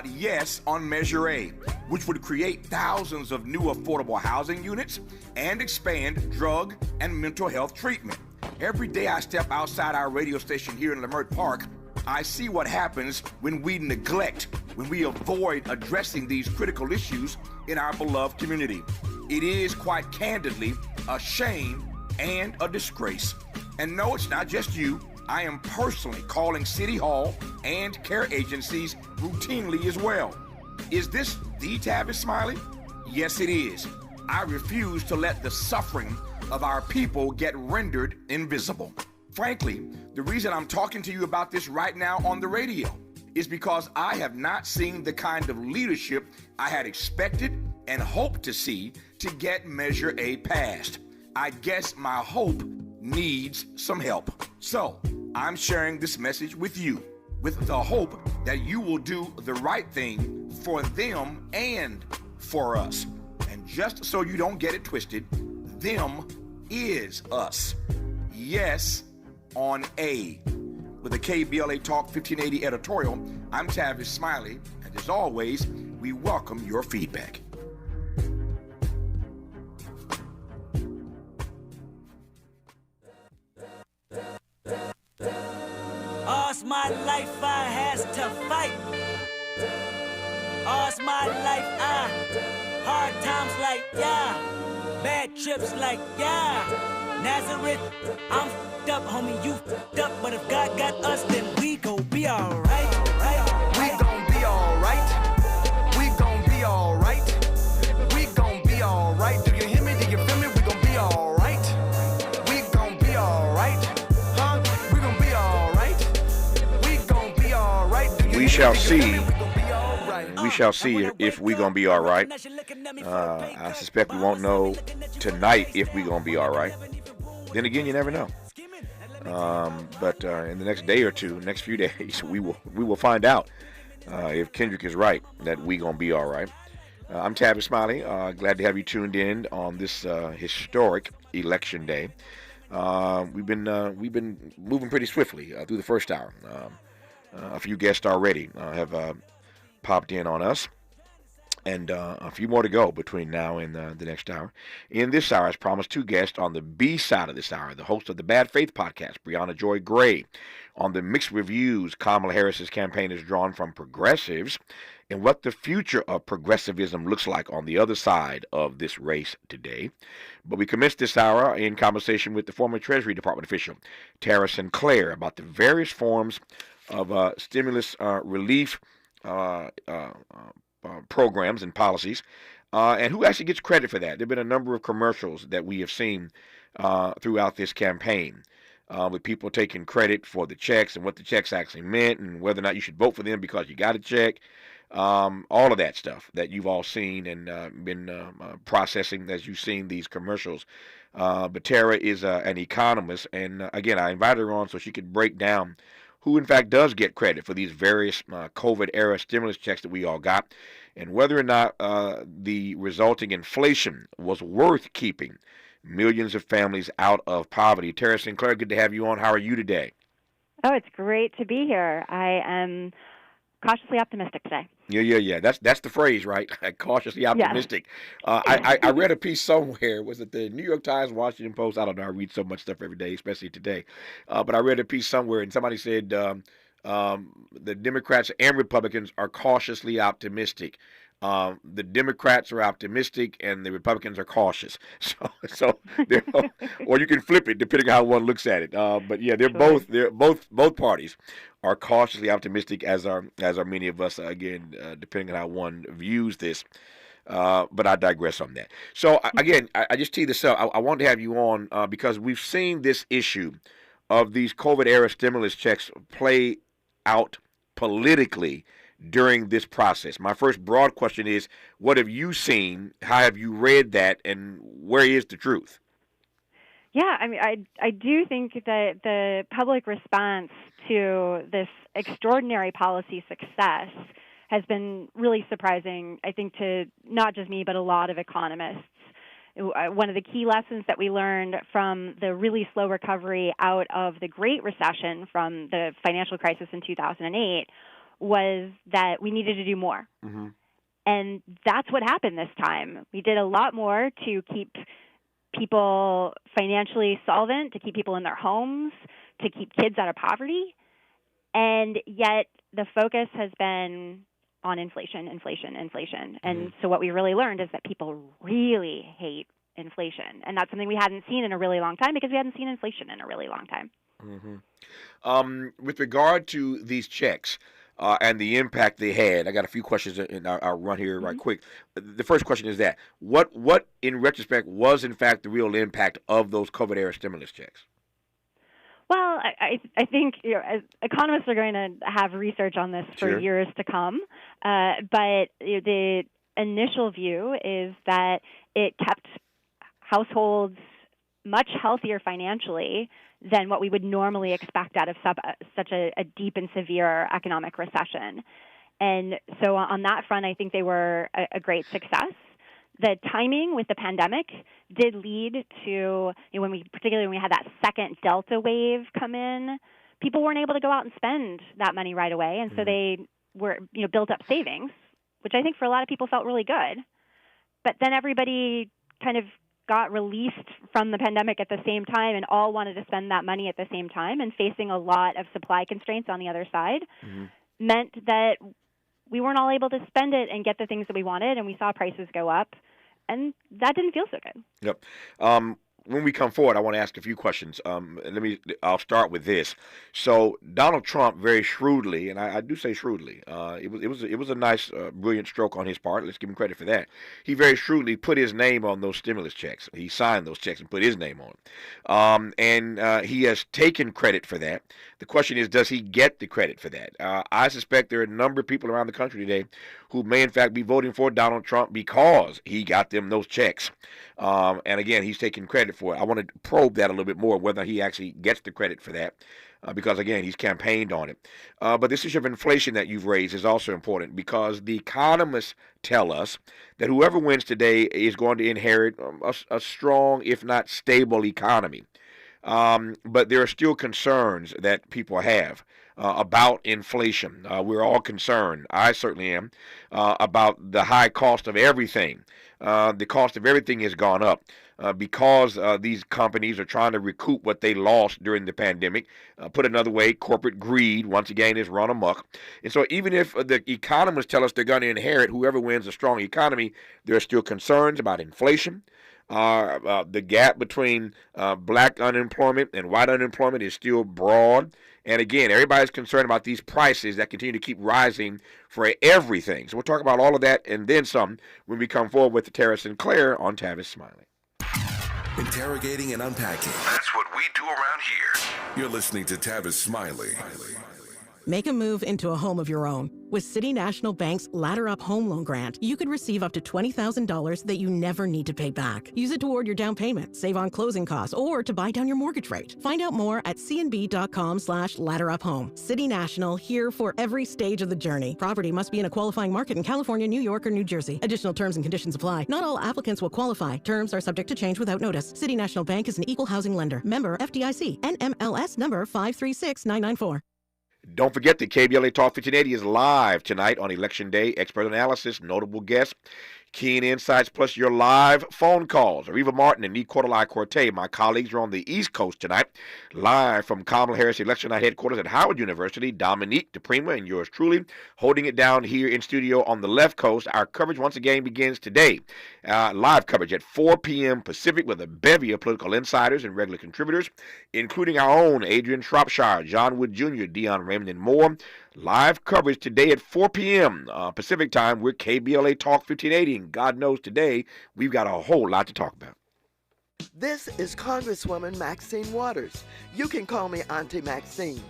Yes on Measure A, which would create thousands of new affordable housing units and expand drug and mental health treatment. Every day I step outside our radio station here in Leimert Park, I see what happens when we neglect, when we avoid addressing these critical issues in our beloved community. It is quite candidly a shame and a disgrace. And no, it's not just you. I am personally calling City Hall and care agencies routinely as well. Is this the Tavis, Smiley? Yes, it is. I refuse to let the suffering of our people get rendered invisible. Frankly, the reason I'm talking to you about this right now on the radio is because I have not seen the kind of leadership I had expected and hoped to see to get Measure A passed. I guess my hope needs some help. So, I'm sharing this message with you with the hope that you will do the right thing for them and for us. And just so you don't get it twisted, them is us. Yes on A. With the KBLA Talk 1580 editorial, I'm Tavis Smiley, and as always, we welcome your feedback. All's my life I has to fight. All's my life hard times like bad trips like Nazareth, I'm f***ed up, homie, you f***ed up. But if God got us, then we gon' be alright. We gon' be alright. We gon' be alright. We gon' be alright. Do you hear me? Do you feel me? We gon' be alright. We gon' be alright. Huh? We gon' be alright. We gon' be alright. We shall see. We shall see if we gonna be all right. I suspect we won't know tonight if we gonna be all right. Then again, you never know. But in the next day or two, next few days, we will find out if Kendrick is right that we gonna be all right. I'm Tavis Smiley. Glad to have you tuned in on this historic election day. We've been moving pretty swiftly through the first hour. A few guests already have popped in on us, and a few more to go between now and the next hour. In this hour, as promised, two guests on the B side of this hour, the host of the Bad Faith podcast, Brianna Joy Gray. On the mixed reviews, Kamala Harris's campaign is drawn from progressives and what the future of progressivism looks like on the other side of this race today. But we commenced this hour in conversation with the former Treasury Department official, Tara Sinclair, about the various forms of stimulus relief programs and policies, and who actually gets credit for that. There have been a number of commercials that we have seen throughout this campaign with people taking credit for the checks and what the checks actually meant and whether or not you should vote for them because you got a check. All of that stuff that you've all seen and been processing as you've seen these commercials. But Tara is an economist, and again, I invited her on so she could break down who in fact does get credit for these various COVID-era stimulus checks that we all got, and whether or not the resulting inflation was worth keeping millions of families out of poverty. Tara Sinclair, good to have you on. How are you today? Oh, it's great to be here. I am cautiously optimistic today. Yeah. That's the phrase, right? Cautiously optimistic. Yes. I read a piece somewhere. Was it the New York Times, Washington Post? I don't know. I read so much stuff every day, especially today. But I read a piece somewhere, and somebody said the Democrats and Republicans are cautiously optimistic. The Democrats are optimistic, and the Republicans are cautious. So or you can flip it depending on how one looks at it. But yeah, they're both parties are cautiously optimistic, as are many of us. Again, depending on how one views this. But I digress on that. So again, I just tee this up. I wanted to have you on because we've seen this issue of these COVID-era stimulus checks play out politically during this process. My first broad question is, what have you seen? How have you read that? And where is the truth? Yeah, I mean, I do think that the public response to this extraordinary policy success has been really surprising, I think, to not just me, but a lot of economists. One of the key lessons that we learned from the really slow recovery out of the Great Recession from the financial crisis in 2008 was that we needed to do more. Mm-hmm. And that's what happened this time. We did a lot more to keep people financially solvent, to keep people in their homes, to keep kids out of poverty. And yet the focus has been on inflation. And so what we really learned is that people really hate inflation. And that's something we hadn't seen in a really long time because we hadn't seen inflation in a really long time. With regard to these checks and the impact they had, I got a few questions, and I'll run here right quick. The first question is that what in retrospect was in fact the real impact of those COVID era stimulus checks? Well, I think as economists are going to have research on this for years to come, but the initial view is that it kept households much healthier financially than what we would normally expect out of such a deep and severe economic recession. And so on that front, I think they were a great success. The timing with the pandemic did lead to, particularly when we had that second Delta wave come in, people weren't able to go out and spend that money right away. And so they were, built up savings, which I think for a lot of people felt really good. But then everybody kind of got released from the pandemic at the same time and all wanted to spend that money at the same time, and facing a lot of supply constraints on the other side meant that we weren't all able to spend it and get the things that we wanted, and we saw prices go up, and that didn't feel so good. Yep. When we come forward, I want to ask a few questions. I'll start with this. So Donald Trump very shrewdly, and I do say shrewdly, it was a nice, brilliant stroke on his part. Let's give him credit for that. He very shrewdly put his name on those stimulus checks. He signed those checks and put his name on them. And he has taken credit for that. The question is, does he get the credit for that? I suspect there are a number of people around the country today who may in fact be voting for Donald Trump because he got them those checks. And again, he's taking credit for it. I want to probe that a little bit more, whether he actually gets the credit for that, because again, he's campaigned on it. But this issue of inflation that you've raised is also important, because the economists tell us that whoever wins today is going to inherit a strong, if not stable, economy. But there are still concerns that people have about inflation. We're all concerned, I certainly am, about the high cost of everything. The cost of everything has gone up because these companies are trying to recoup what they lost during the pandemic. Put another way, corporate greed, once again, is run amok. And so even if the economists tell us they're going to inherit whoever wins a strong economy, there are still concerns about inflation. The gap between black unemployment and white unemployment is still broad. And again, everybody's concerned about these prices that continue to keep rising for everything. So we'll talk about all of that and then some when we come forward with Tara Sinclair on Tavis Smiley. Interrogating and unpacking. That's what we do around here. You're listening to Tavis Smiley. Make a move into a home of your own. With City National Bank's Ladder Up Home Loan Grant, you could receive up to $20,000 that you never need to pay back. Use it toward your down payment, save on closing costs, or to buy down your mortgage rate. Find out more at cnb.com/ladderuphome. City National, here for every stage of the journey. Property must be in a qualifying market in California, New York, or New Jersey. Additional terms and conditions apply. Not all applicants will qualify. Terms are subject to change without notice. City National Bank is an equal housing lender. Member FDIC. NMLS number 536994. Don't forget that KBLA Talk 1580 is live tonight on Election Day. Expert analysis, notable guests, keen insights, plus your live phone calls. Ariva Martin and Nicolai Corte, my colleagues, are on the East Coast tonight, live from Kamala Harris Election Night headquarters at Howard University. Dominique DePrima and yours truly holding it down here in studio on the left coast. Our coverage once again begins today. Live coverage at 4 p.m. Pacific with a bevy of political insiders and regular contributors, including our own Adrian Shropshire, John Wood Jr., Dion Raymond, and more. Live coverage today at 4 p.m. Pacific time. We're KBLA Talk 1580, and God knows today we've got a whole lot to talk about. This is Congresswoman Maxine Waters. You can call me Auntie Maxine.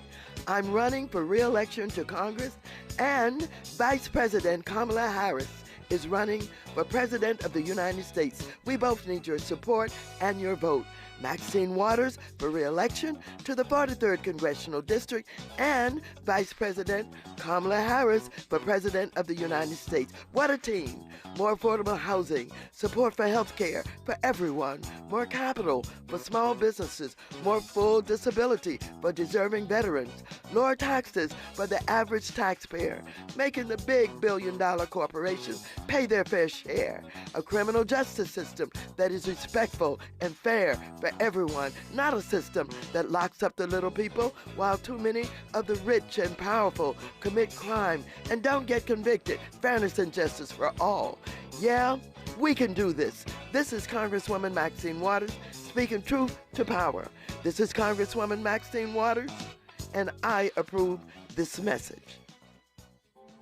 I'm running for re-election to Congress, and Vice President Kamala Harris is running for President of the United States. We both need your support and your vote. Maxine Waters for re-election to the 43rd Congressional District, and Vice President Kamala Harris for President of the United States. What a team. More affordable housing, support for health care for everyone, more capital for small businesses, more full disability for deserving veterans, lower taxes for the average taxpayer, making the big billion-dollar corporations pay their fair share, a criminal justice system that is respectful and fair for everyone, not a system that locks up the little people while too many of the rich and powerful commit crime and don't get convicted. Fairness and justice for all. Yeah, we can do this. This is Congresswoman Maxine Waters speaking truth to power. This is Congresswoman Maxine Waters, and I approve this message.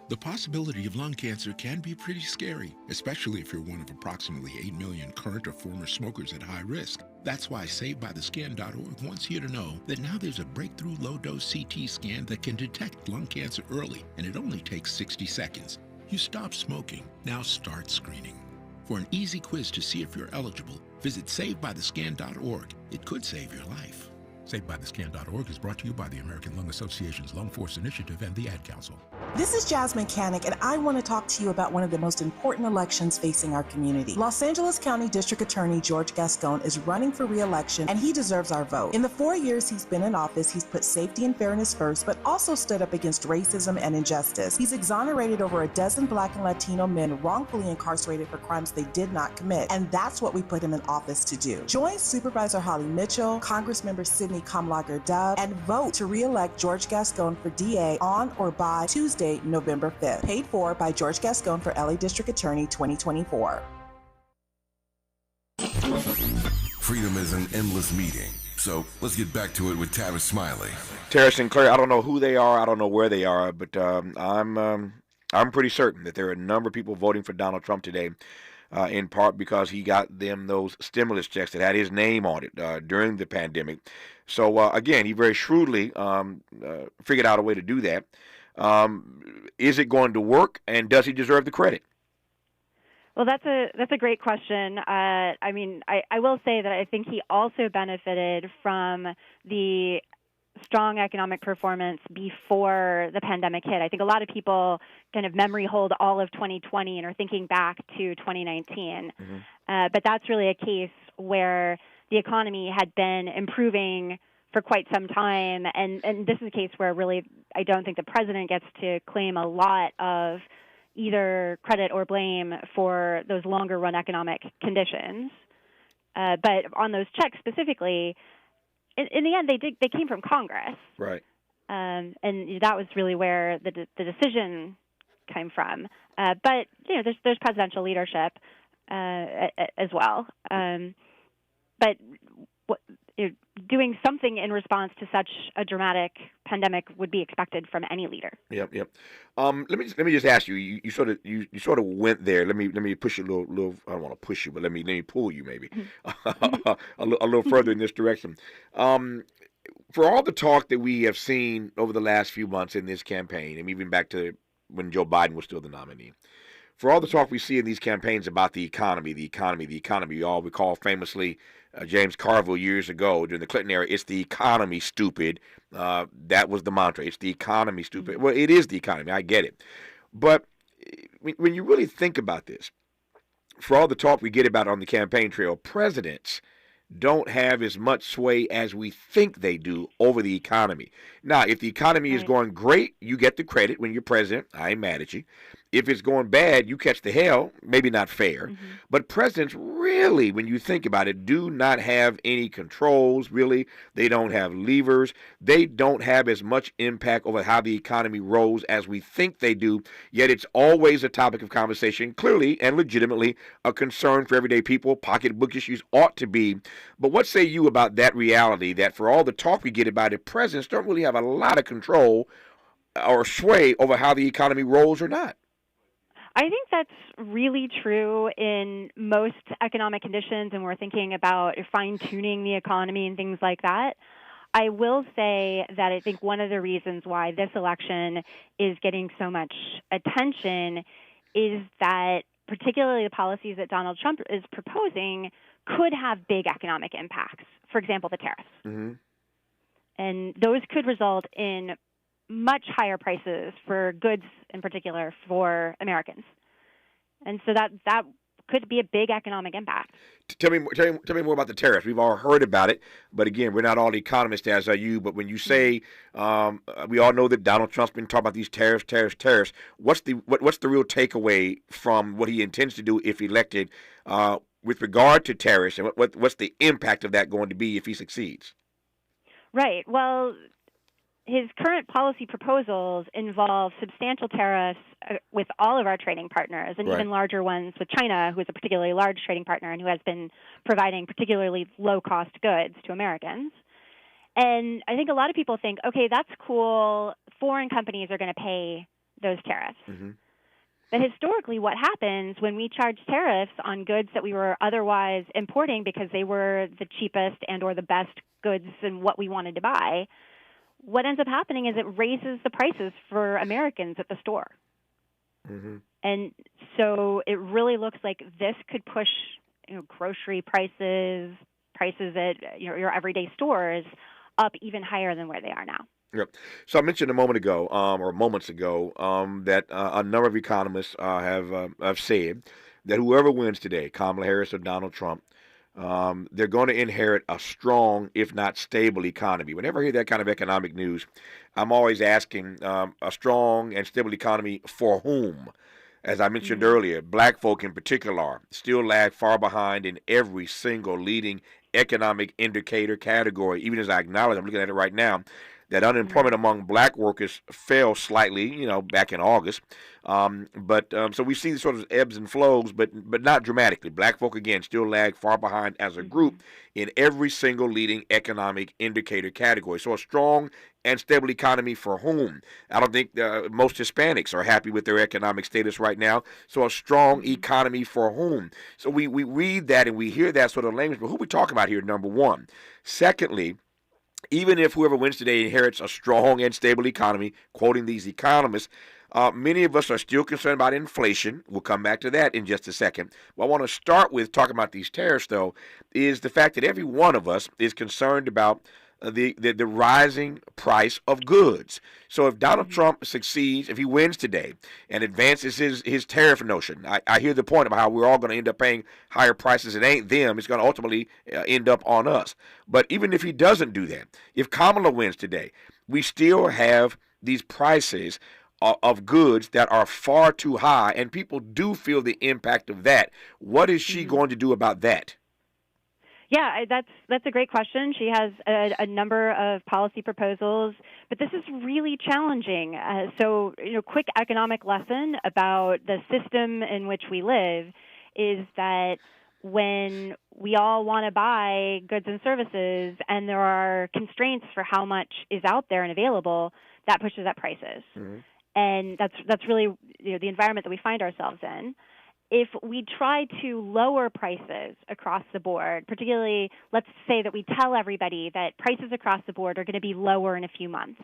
The possibility of lung cancer can be pretty scary, especially if you're one of approximately 8 million current or former smokers at high risk. That's why SaveByTheScan.org wants you to know that now there's a breakthrough low-dose CT scan that can detect lung cancer early, and it only takes 60 seconds. You stop smoking, now start screening. For an easy quiz to see if you're eligible, visit SaveByTheScan.org. It could save your life. SaveByTheScan.org is brought to you by the American Lung Association's Lung Force Initiative and the Ad Council. This is Jasmine Canick, and I want to talk to you about one of the most important elections facing our community. Los Angeles County District Attorney George Gascon is running for re-election, and he deserves our vote. In the 4 years he's been in office, he's put safety and fairness first, but also stood up against racism and injustice. He's exonerated over a dozen Black and Latino men wrongfully incarcerated for crimes they did not commit, and that's what we put him in office to do. Join Supervisor Holly Mitchell, Congressmember Sidney Kamlager-Dove, and vote to re-elect George Gascon for DA on or by Tuesday, November 5th. Paid for by George Gascon for LA District Attorney 2024. Freedom is an endless meeting. So let's get back to it with Tavis Smiley. Tara Sinclair, I don't know who they are, I don't know where they are, but I'm pretty certain that there are a number of people voting for Donald Trump today, in part because he got them those stimulus checks that had his name on it during the pandemic. So again, he very shrewdly figured out a way to do that. Is it going to work, and does he deserve the credit? Well, that's a great question. I will say that I think he also benefited from the strong economic performance before the pandemic hit. I think a lot of people kind of memory hold all of 2020 and are thinking back to 2019. But that's really a case where the economy had been improving for quite some time, and this is a case where really I don't think the president gets to claim a lot of either credit or blame for those longer run economic conditions. But on those checks specifically, in the end, they came from Congress, right? And that was really where the decision came from. But there's presidential leadership as well. But doing something in response to such a dramatic pandemic would be expected from any leader. Yep. Let me just ask you. You sort of went there. Let me push you a little. I don't want to push you, but let me pull you maybe a little further in this direction. For all the talk that we have seen over the last few months in this campaign, and even back to when Joe Biden was still the nominee, for all the talk we see in these campaigns about the economy, you all recall famously James Carville years ago during the Clinton era, it's the economy, stupid. That was the mantra. It's the economy, stupid. Well, it is the economy. I get it. But when you really think about this, for all the talk we get about on the campaign trail, presidents don't have as much sway as we think they do over the economy. Now, if the economy is going great, you get the credit when you're president. I ain't mad at you. If it's going bad, you catch the hell. Maybe not fair. But presidents really, when you think about it, do not have any controls, really. They don't have levers. They don't have as much impact over how the economy rolls as we think they do. Yet it's always a topic of conversation, clearly and legitimately a concern for everyday people. Pocketbook issues ought to be. But what say you about that reality, that for all the talk we get about it, presidents don't really have a lot of control or sway over how the economy rolls or not? I think that's really true in most economic conditions, and we're thinking about fine-tuning the economy and things like that. I will say that I think one of the reasons why this election is getting so much attention is that particularly the policies that Donald Trump is proposing could have big economic impacts. For example, the tariffs. Mm-hmm. And those could result in much higher prices for goods in particular for Americans. And so that could be a big economic impact. Tell me more about the tariffs. We've all heard about it, but again, we're not all economists as are you. But when you say we all know that Donald Trump's been talking about these tariffs, what's the real takeaway from what he intends to do if elected with regard to tariffs, and what's the impact of that going to be if he succeeds? Right. Well, his current policy proposals involve substantial tariffs with all of our trading partners, and even larger ones with China, who is a particularly large trading partner and who has been providing particularly low-cost goods to Americans. And I think a lot of people think, okay, that's cool. Foreign companies are going to pay those tariffs. Mm-hmm. But historically, what happens when we charge tariffs on goods that we were otherwise importing because they were the cheapest and or the best goods and what we wanted to buy, what ends up happening is it raises the prices for Americans at the store. Mm-hmm. And so it really looks like this could push grocery prices at your everyday stores up even higher than where they are now. Yep. So I mentioned a moment ago, or moments ago, that a number of economists have said that whoever wins today, Kamala Harris or Donald Trump, they're going to inherit a strong, if not stable, economy. Whenever I hear that kind of economic news, I'm always asking a strong and stable economy for whom? As I mentioned earlier, black folk in particular still lag far behind in every single leading economic indicator category. Even as I acknowledge, I'm looking at it right now, that unemployment among black workers fell slightly, back in August. So we see sort of ebbs and flows, but not dramatically. Black folk, again, still lag far behind as a group in every single leading economic indicator category. So a strong and stable economy for whom? I don't think most Hispanics are happy with their economic status right now. So a strong economy for whom? So we read that and we hear that sort of language, but who we talk about here, number one? Secondly, even if whoever wins today inherits a strong and stable economy, quoting these economists, many of us are still concerned about inflation. We'll come back to that in just a second. What I want to start with talking about these tariffs, though, is the fact that every one of us is concerned about the rising price of goods. So if Donald Trump succeeds, if he wins today and advances his tariff notion, I hear the point about how we're all going to end up paying higher prices. It ain't them. It's going to ultimately end up on us. But even if he doesn't do that, if Kamala wins today, we still have these prices of goods that are far too high, and people do feel the impact of that. What is she going to do about that? Yeah, that's a great question. She has a number of policy proposals, but this is really challenging. Quick economic lesson about the system in which we live is that when we all want to buy goods and services and there are constraints for how much is out there and available, that pushes up prices. Mm-hmm. And that's really the environment that we find ourselves in. If we try to lower prices across the board, particularly let's say that we tell everybody that prices across the board are going to be lower in a few months,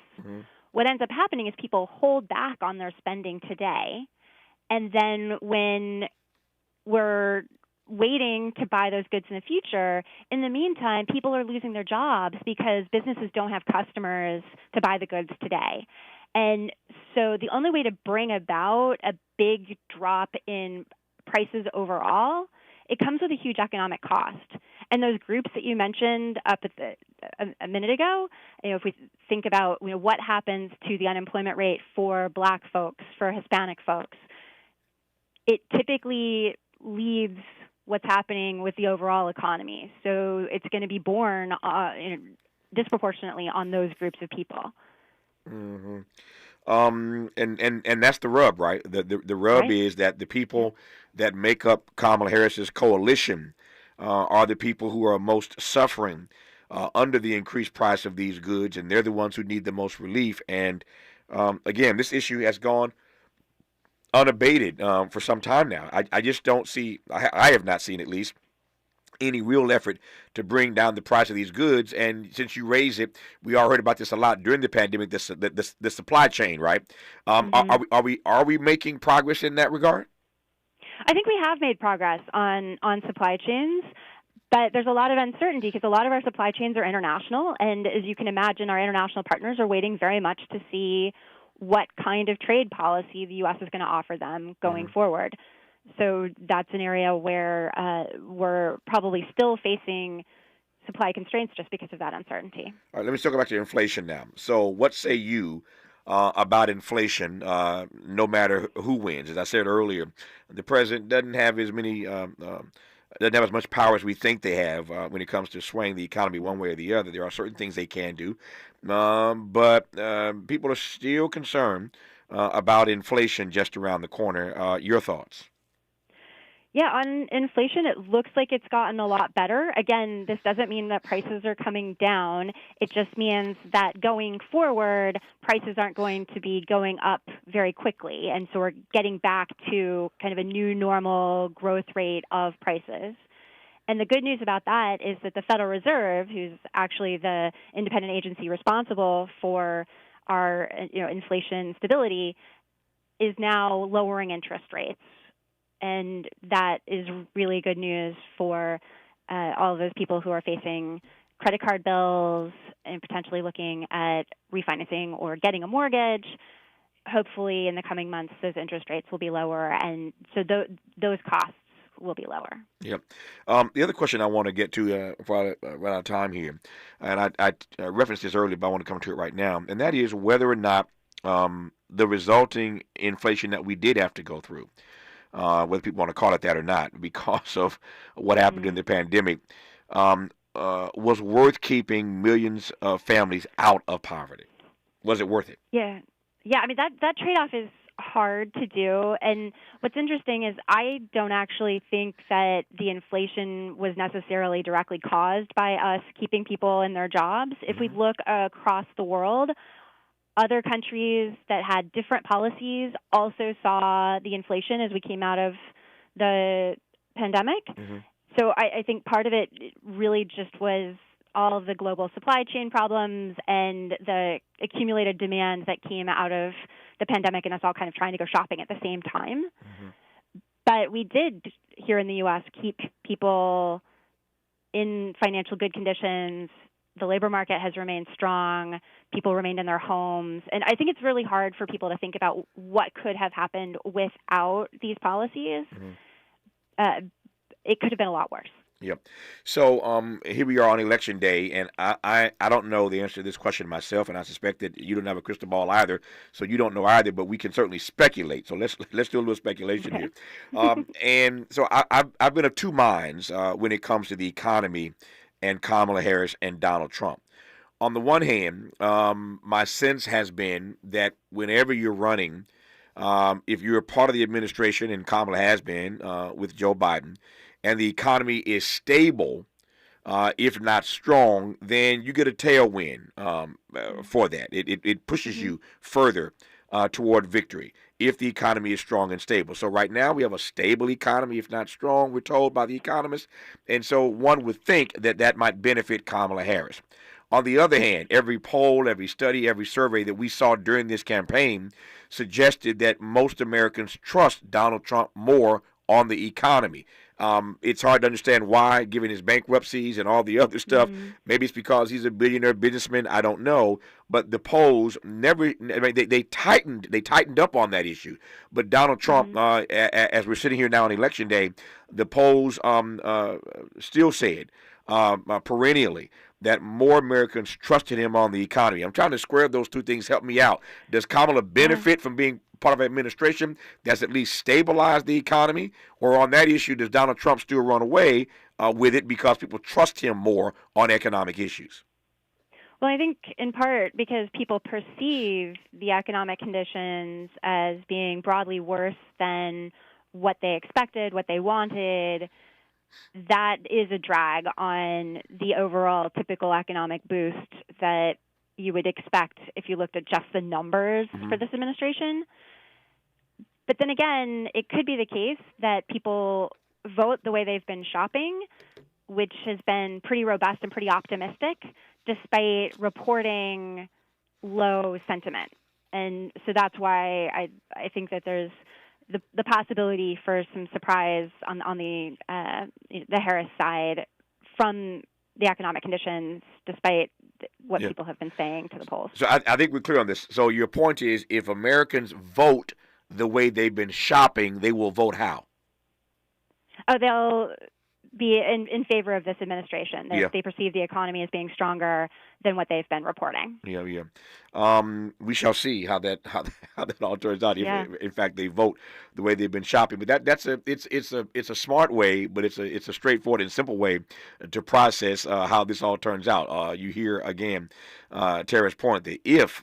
what ends up happening is people hold back on their spending today, and then when we're waiting to buy those goods in the future, in the meantime, people are losing their jobs because businesses don't have customers to buy the goods today. And so the only way to bring about a big drop in prices overall, it comes with a huge economic cost. And those groups that you mentioned up at a minute ago, if we think about what happens to the unemployment rate for black folks, for Hispanic folks, it typically leads what's happening with the overall economy. So it's going to be borne disproportionately on those groups of people. Mm-hmm. And that's the rub, right? The rub is that the people that make up Kamala Harris's coalition are the people who are most suffering under the increased price of these goods, and they're the ones who need the most relief. And again, this issue has gone unabated for some time now. I just don't see, I have not seen at least, any real effort to bring down the price of these goods. And since you raise it, we all heard about this a lot during the pandemic, the supply chain, right? Are we making progress in that regard? I think we have made progress on supply chains, But there's a lot of uncertainty because a lot of our supply chains are international, and as you can imagine, our international partners are waiting very much to see what kind of trade policy the U.S. is going to offer them going forward. So that's an area where we're probably still facing supply constraints just because of that uncertainty. All right, let me circle back to inflation now. So what say you about inflation, no matter who wins? As I said earlier, the president doesn't have as many, doesn't have as much power as we think they have when it comes to swaying the economy one way or the other. There are certain things they can do, but people are still concerned about inflation just around the corner. Your thoughts? Yeah, on inflation, it looks like it's gotten a lot better. Again, this doesn't mean that prices are coming down. It just means that going forward, prices aren't going to be going up very quickly. And so we're getting back to kind of a new normal growth rate of prices. And the good news about that is that the Federal Reserve, who's actually the independent agency responsible for our inflation stability, is now lowering interest rates. And that is really good news for all of those people who are facing credit card bills and potentially looking at refinancing or getting a mortgage. Hopefully, in the coming months, those interest rates will be lower, and so those costs will be lower. Yep. The other question I want to get to before I run out of time here, and I referenced this earlier, but I want to come to it right now, and that is whether or not the resulting inflation that we did have to go through, whether people want to call it that or not, because of what happened in the pandemic, was worth keeping millions of families out of poverty. Was it worth it? Yeah. I mean, that trade-off is hard to do. And what's interesting is I don't actually think that the inflation was necessarily directly caused by us keeping people in their jobs. If we look across the world, other countries that had different policies also saw the inflation as we came out of the pandemic. So I think part of it really just was all of the global supply chain problems and the accumulated demand that came out of the pandemic and us all kind of trying to go shopping at the same time. But we did, here in the U.S., keep people in financial good conditions. The labor market has remained strong. People remained in their homes. And I think it's really hard for people to think about what could have happened without these policies. It could have been a lot worse. Yep. So here we are on Election Day, and I don't know the answer to this question myself, and I suspect that you don't have a crystal ball either, so you don't know either, but we can certainly speculate. So let's do a little speculation here. And so I've been of two minds when it comes to the economy and Kamala Harris and Donald Trump. On the one hand, my sense has been that whenever you're running, if you're a part of the administration, and Kamala has been with Joe Biden, and the economy is stable, if not strong, then you get a tailwind for that. It pushes you further toward victory if the economy is strong and stable. So right now we have a stable economy, if not strong, we're told by the economists. And so one would think that that might benefit Kamala Harris. On the other hand, every poll, every study, every survey that we saw during this campaign suggested that most Americans trust Donald Trump more on the economy. It's hard to understand why, given his bankruptcies and all the other stuff. Maybe it's because he's a billionaire businessman. I don't know. But the polls they tightened up on that issue. But Donald Trump, as we're sitting here now on Election Day, the polls still said perennially that more Americans trusted him on the economy. I'm trying to square those two things. Help me out. Does Kamala benefit from being part of an administration that's at least stabilized the economy? Or on that issue, does Donald Trump still run away with it because people trust him more on economic issues? Well, I think in part because people perceive the economic conditions as being broadly worse than what they expected, what they wanted. That is a drag on the overall typical economic boost that you would expect if you looked at just the numbers for this administration. But then again, it could be the case that people vote the way they've been shopping, which has been pretty robust and pretty optimistic, despite reporting low sentiment. And so that's why I think that there's the possibility for some surprise on the Harris side from the economic conditions, despite what people have been saying to the polls. So I think we're clear on this. So your point is, if Americans vote the way they've been shopping, they will vote how? Oh, they'll be in favor of this administration. They perceive the economy as being stronger than what they've been reporting. Yeah. We shall see how that all turns out. Yeah. If in fact they vote the way they've been shopping, but it's a smart way, but it's a straightforward and simple way to process how this all turns out. You hear again Tara's point that if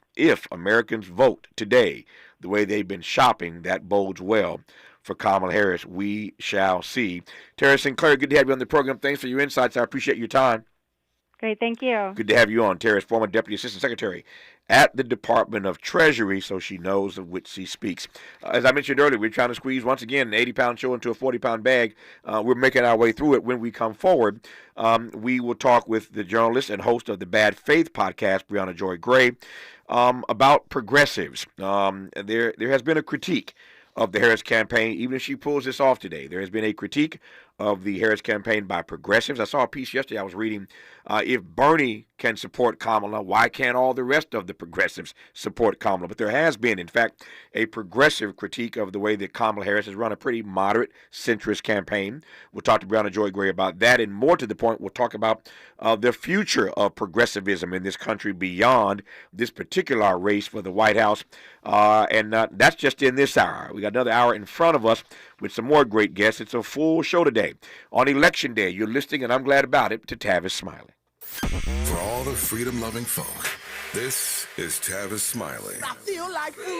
Americans vote today the way they've been shopping, that bodes well for Kamala Harris. We shall see. Tara Sinclair, good to have you on the program. Thanks for your insights. I appreciate your time. Great, thank you. Good to have you on. Tara's former Deputy Assistant Secretary at the Department of Treasury, so she knows of which she speaks. As I mentioned earlier, we're trying to squeeze, once again, an 80-pound show into a 40-pound bag. We're making our way through it. When we come forward, we will talk with the journalist and host of the Bad Faith podcast, Brianna Joy Gray, about progressives. There has been a critique of the Harris campaign, even if she pulls this off today. There has been a critique of the Harris campaign by progressives. I saw a piece yesterday I was reading. If Bernie can support Kamala, why can't all the rest of the progressives support Kamala? But there has been, in fact, a progressive critique of the way that Kamala Harris has run a pretty moderate, centrist campaign. We'll talk to Brianna Joy Gray about that, and more to the point, we'll talk about the future of progressivism in this country beyond this particular race for the White House. And that's just in this hour. We got another hour in front of us with some more great guests. It's a full show today. On Election Day, you're listening, and I'm glad about it, to Tavis Smiley. For all the freedom-loving folk, this is Tavis Smiley. I feel like freedom.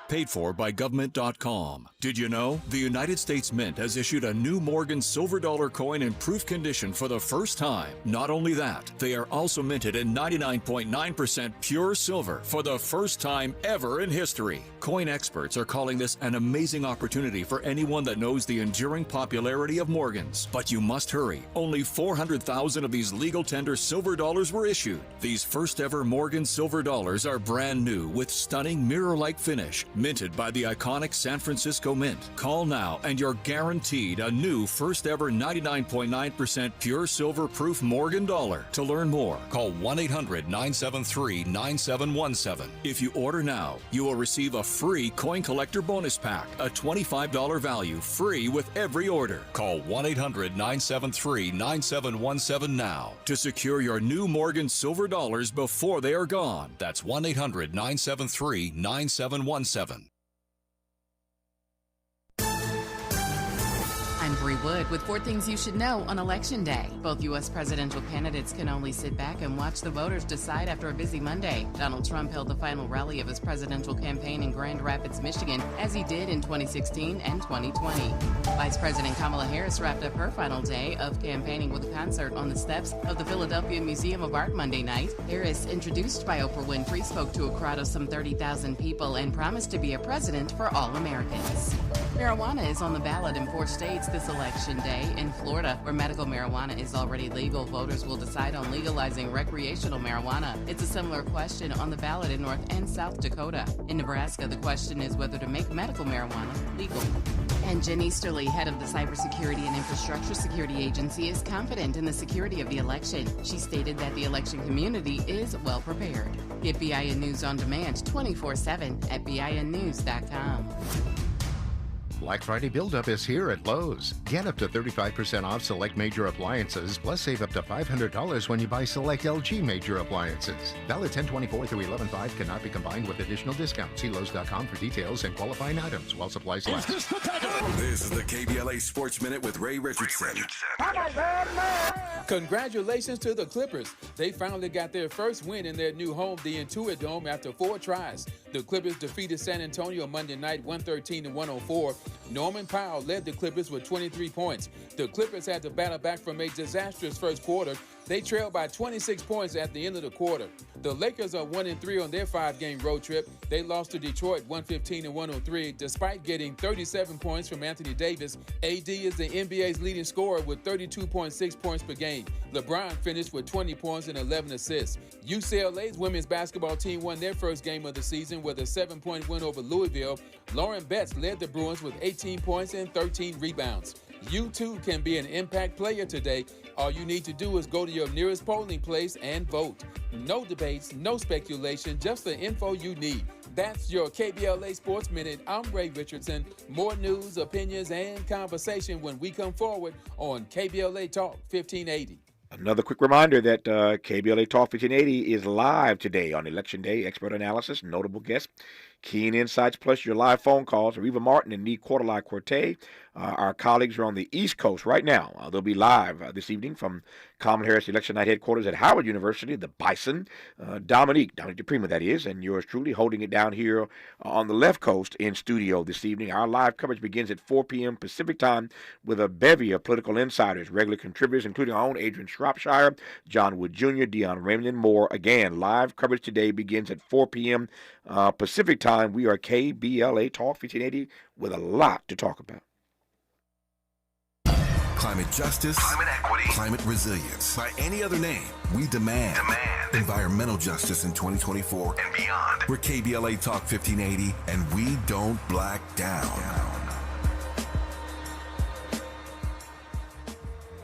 Paid for by government.com. Did you know? The United States Mint has issued a new Morgan silver dollar coin in proof condition for the first time. Not only that, they are also minted in 99.9% pure silver for the first time ever in history. Coin experts are calling this an amazing opportunity for anyone that knows the enduring popularity of Morgans. But you must hurry. Only 400,000 of these legal tender silver dollars were issued. These first ever Morgan silver dollars are brand new with stunning mirror-like finish, minted by the iconic San Francisco Mint. Call now and you're guaranteed a new first ever 99.9% pure silver proof Morgan dollar. To learn more, call 1-800-973-9717. If you order now, you will receive a free coin collector bonus pack, a $25 value, free with every order. Call 1-800-973-9717 now to secure your new Morgan silver dollars before they are gone. That's 1-800-973-9717. I'm Bree Wood with 4 things you should know on Election Day. Both U.S. presidential candidates can only sit back and watch the voters decide after a busy Monday. Donald Trump held the final rally of his presidential campaign in Grand Rapids, Michigan, as he did in 2016 and 2020. Vice President Kamala Harris wrapped up her final day of campaigning with a concert on the steps of the Philadelphia Museum of Art Monday night. Harris, introduced by Oprah Winfrey, spoke to a crowd of some 30,000 people and promised to be a president for all Americans. Marijuana is on the ballot in 4 states this election day. In Florida, where medical marijuana is already legal, voters will decide on legalizing recreational marijuana. It's a similar question on the ballot in North and South Dakota. In Nebraska, the question is whether to make medical marijuana legal. And Jen Easterly, head of the Cybersecurity and Infrastructure Security Agency, is confident in the security of the election. She stated that the election community is well prepared. Get BIN News on demand 24/7 at BINnews.com. Black Friday buildup is here at Lowe's. Get up to 35% off select major appliances, plus save up to $500 when you buy select LG major appliances. Valid 10/24 through 11/5 cannot be combined with additional discounts. See Lowe's.com for details and qualifying items while supplies last. This is the KBLA Sports Minute with Ray Richardson. Congratulations to the Clippers. They finally got their first win in their new home, the Intuit Dome, after 4 tries. The Clippers defeated San Antonio Monday night 113-104. Norman Powell led the Clippers with 23 points. The Clippers had to battle back from a disastrous first quarter. They trailed by 26 points at the end of the quarter. The Lakers are 1-3 on their 5-game road trip. They lost to Detroit 115-103 despite getting 37 points from Anthony Davis. AD is the NBA's leading scorer with 32.6 points per game. LeBron finished with 20 points and 11 assists. UCLA's women's basketball team won their first game of the season with a 7-point win over Louisville. Lauren Betts led the Bruins with 18 points and 13 rebounds. You too can be an impact player today. All you need to do is go to your nearest polling place and vote. No debates, no speculation, just the info you need. That's your KBLA Sports Minute. I'm Ray Richardson. More news, opinions, and conversation when we come forward on KBLA Talk 1580. Another quick reminder that KBLA Talk 1580 is live today on Election Day. Expert analysis, notable guests, keen insights, plus your live phone calls. Reva Martin and Nee Cortely. Our colleagues are on the East Coast right now. They'll be live this evening from Kamala Harris Election Night headquarters at Howard University, the Bison. Dominique DePrima, that is, and yours truly holding it down here on the left coast in studio this evening. Our live coverage begins at 4 p.m. Pacific time with a bevy of political insiders, regular contributors, including our own Adrian Shropshire, John Wood Jr., Deion Raymond, and more. Again, live coverage today begins at 4 p.m. Pacific time. We are KBLA Talk 1580 with a lot to talk about. Climate justice, climate equity, climate resilience. By any other name, we demand environmental justice in 2024 and beyond. We're KBLA Talk 1580, and we don't black down.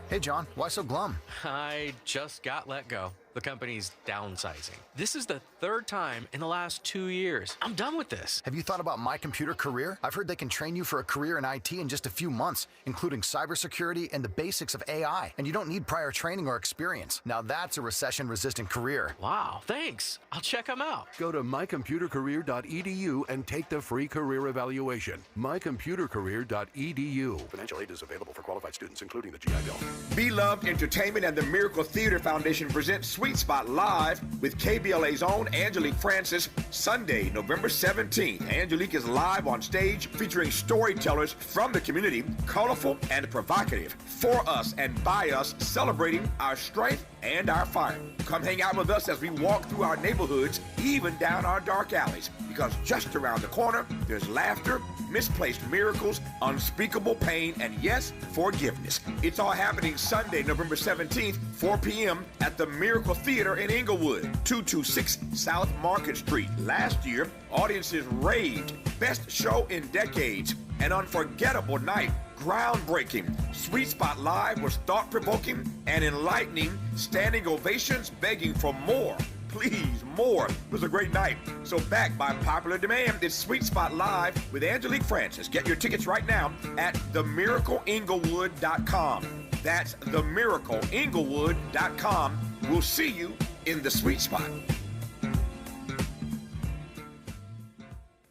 Hey, John, why so glum? I just got let go. The company's downsizing. This is the third time in the last 2 years. I'm done with this. Have you thought about My Computer Career? I've heard they can train you for a career in IT in just a few months, including cybersecurity and the basics of AI. And you don't need prior training or experience. Now that's a recession-resistant career. Wow, thanks. I'll check them out. Go to mycomputercareer.edu and take the free career evaluation. mycomputercareer.edu. Financial aid is available for qualified students, including the GI Bill. Beloved Entertainment and the Miracle Theater Foundation present Sweet Spot Live with KBLA's own Angelique Francis, Sunday, November 17th. Angelique is live on stage featuring storytellers from the community, colorful and provocative, for us and by us, celebrating our strength and our fire. Come hang out with us as we walk through our neighborhoods, even down our dark alleys, because just around the corner, there's laughter, misplaced miracles, unspeakable pain, and yes, forgiveness. It's all happening Sunday, November 17th, 4 p.m. at the Miracle Theater in Inglewood, 226 South Market Street. Last year, audiences raved. Best show in decades. An unforgettable night. Groundbreaking. Sweet Spot Live was thought-provoking and enlightening. Standing ovations begging for more. Please, more. It was a great night. So back by popular demand, it's Sweet Spot Live with Angelique Francis. Get your tickets right now at themiracleinglewood.com. That's themiracleinglewood.com. We'll see you in the Sweet Spot.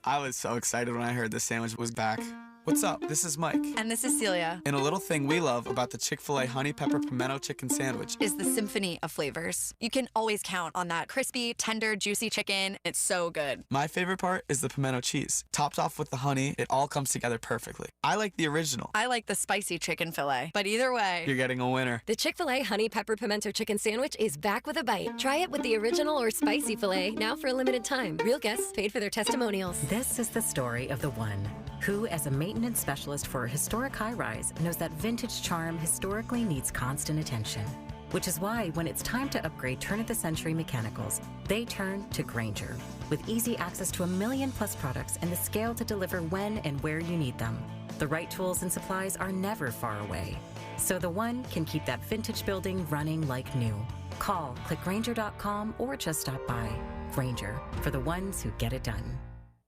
I was so excited when I heard this sandwich was back. What's up? This is Mike. And this is Celia. And a little thing we love about the Chick-fil-A Honey Pepper Pimento Chicken Sandwich is the symphony of flavors. You can always count on that crispy, tender, juicy chicken. It's so good. My favorite part is the pimento cheese. Topped off with the honey, it all comes together perfectly. I like the original. I like the spicy chicken fillet. But either way, you're getting a winner. The Chick-fil-A Honey Pepper Pimento Chicken Sandwich is back with a bite. Try it with the original or spicy filet, now for a limited time. Real guests paid for their testimonials. This is the story of the one who, as a maintenance specialist for a historic high-rise, knows that vintage charm historically needs constant attention. Which is why, when it's time to upgrade turn-of-the-century mechanicals, they turn to Grainger. With easy access to 1 million-plus products and the scale to deliver when and where you need them, the right tools and supplies are never far away. So the one can keep that vintage building running like new. Call, click Grainger.com, or just stop by. Grainger, for the ones who get it done.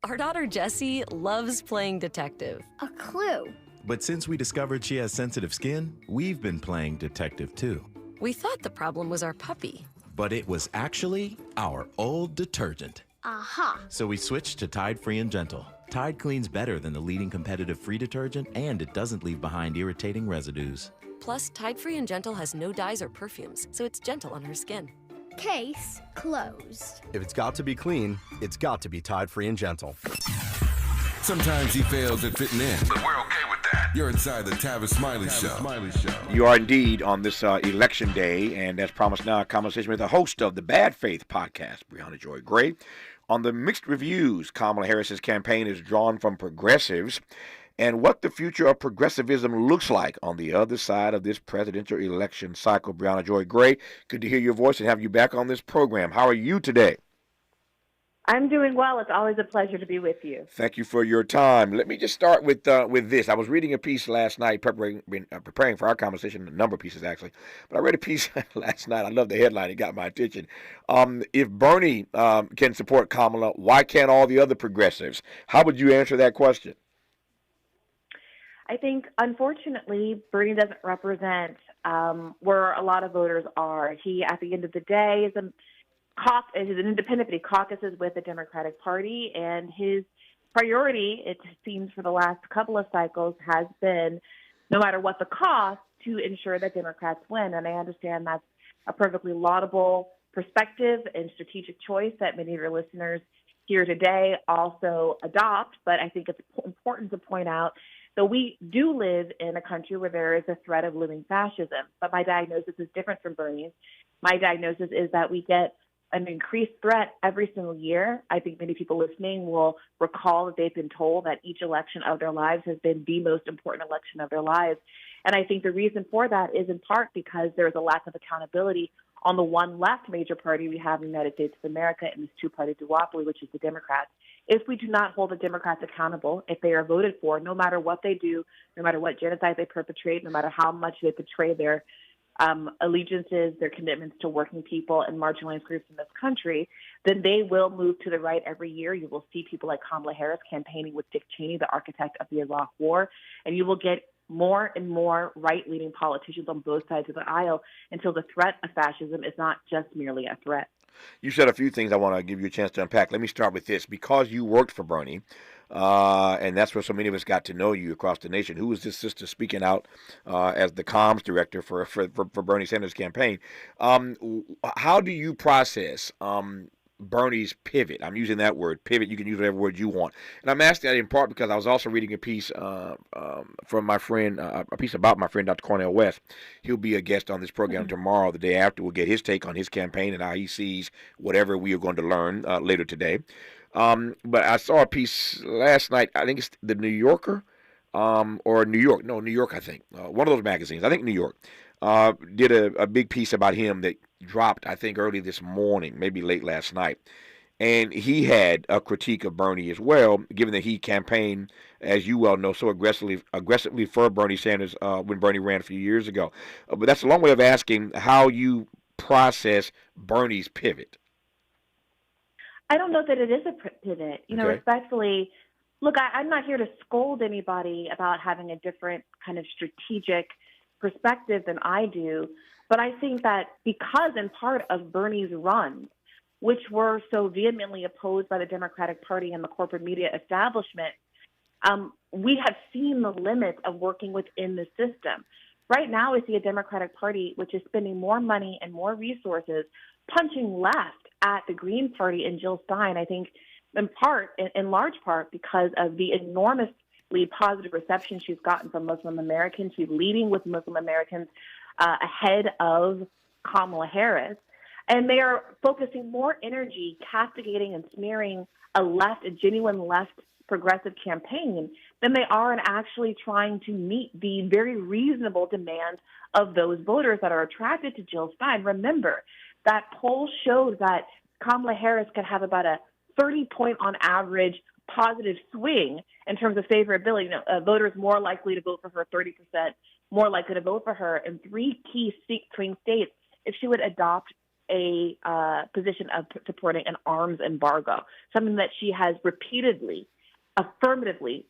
Our daughter Jessie loves playing detective. A clue. But since we discovered she has sensitive skin, we've been playing detective too. We thought the problem was our puppy. But it was actually our old detergent. Aha. So we switched to Tide Free and Gentle. Tide cleans better than the leading competitive free detergent, and it doesn't leave behind irritating residues. Plus, Tide Free and Gentle has no dyes or perfumes, so it's gentle on her skin. Case closed. If it's got to be clean, it's got to be Tide Free and Gentle. Sometimes he fails at fitting in, but we're okay with that. You're inside the Tavis Smiley Show. You are indeed on this election day, and as promised now, a conversation with the host of the Bad Faith podcast, Brianna Joy Gray. On the mixed reviews, Kamala Harris's campaign is drawn from progressives, and what the future of progressivism looks like on the other side of this presidential election cycle. Brianna Joy Gray, good to hear your voice and have you back on this program. How are you today? I'm doing well. It's always a pleasure to be with you. Thank you for your time. Let me just start with this. I was reading a piece last night, preparing for our conversation, a number of pieces actually. But I read a piece last night. I love the headline. It got my attention. If Bernie can support Kamala, why can't all the other progressives? How would you answer that question? I think, unfortunately, Bernie doesn't represent where a lot of voters are. He, at the end of the day, is an independent, but he caucuses with the Democratic Party, and his priority, it seems, for the last couple of cycles has been, no matter what the cost, to ensure that Democrats win. And I understand that's a perfectly laudable perspective and strategic choice that many of your listeners here today also adopt. But I think it's important to point out that we do live in a country where there is a threat of looming fascism. But my diagnosis is different from Bernie's. My diagnosis is that we get an increased threat every single year. I think many people listening will recall that they've been told that each election of their lives has been the most important election of their lives. And I think the reason for that is in part because there's a lack of accountability on the one left major party we have in the United States of America in this two-party duopoly, which is the Democrats. If we do not hold the Democrats accountable, if they are voted for, no matter what they do, no matter what genocide they perpetrate, no matter how much they betray their allegiances, their commitments to working people and marginalized groups in this country, then they will move to the right every year. You will see people like Kamala Harris campaigning with Dick Cheney, the architect of the Iraq War, and you will get more and more right-leaning politicians on both sides of the aisle until the threat of fascism is not just merely a threat. You said a few things I want to give you a chance to unpack. Let me start with this. Because you worked for Bernie, and that's where so many of us got to know you across the nation. Who was this sister speaking out as the comms director for Bernie Sanders' campaign? How do you process Bernie's pivot? I'm using that word, pivot. You can use whatever word you want. And I'm asking that in part because I was also reading a piece from my friend, a piece about my friend, Dr. Cornel West. He'll be a guest on this program tomorrow. The day after, we'll get his take on his campaign and how he sees whatever we are going to learn later today. But I saw a piece last night. I think it's the New Yorker or New York. No, New York, I think. One of those magazines. I think New York. Did a big piece about him that dropped, I think, early this morning, maybe late last night. And he had a critique of Bernie as well, given that he campaigned, as you well know, so aggressively for Bernie Sanders when Bernie ran a few years ago. But that's a long way of asking how you process Bernie's pivot. I don't know that it is a pivot. You know, respectfully, look, I'm not here to scold anybody about having a different kind of strategic perspective than I do. But I think that because in part of Bernie's runs, which were so vehemently opposed by the Democratic Party and the corporate media establishment, we have seen the limits of working within the system. Right now, we see a Democratic Party which is spending more money and more resources punching left at the Green Party and Jill Stein, I think, in large part, because of the enormously positive reception she's gotten from Muslim Americans. She's leading with Muslim Americans ahead of Kamala Harris. And they are focusing more energy castigating and smearing a genuine left progressive campaign than they are in actually trying to meet the very reasonable demands of those voters that are attracted to Jill Stein. Remember, that poll showed that Kamala Harris could have about a 30-point on average positive swing in terms of favorability. Voters more likely to vote for her, 30% more likely to vote for her in three key swing states if she would adopt a position of supporting an arms embargo, something that she has repeatedly, affirmatively,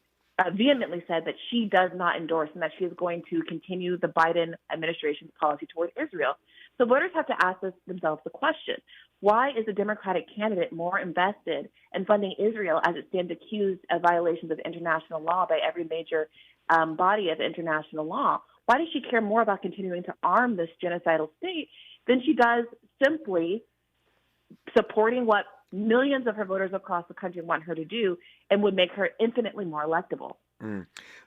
vehemently said that she does not endorse and that she is going to continue the Biden administration's policy toward Israel. So voters have to ask themselves the question, why is a Democratic candidate more invested in funding Israel as it stands accused of violations of international law by every major body of international law? Why does she care more about continuing to arm this genocidal state than she does simply supporting what millions of her voters across the country want her to do and would make her infinitely more electable?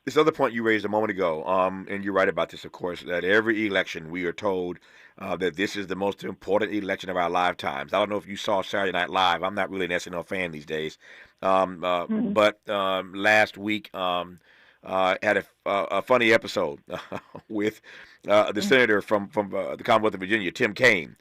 This other point you raised a moment ago, and you're right about this, of course, that every election we are told that this is the most important election of our lifetimes. I don't know if you saw Saturday Night Live. I'm not really an SNL fan these days. But last week had a funny episode with the senator from the Commonwealth of Virginia, Tim Kaine,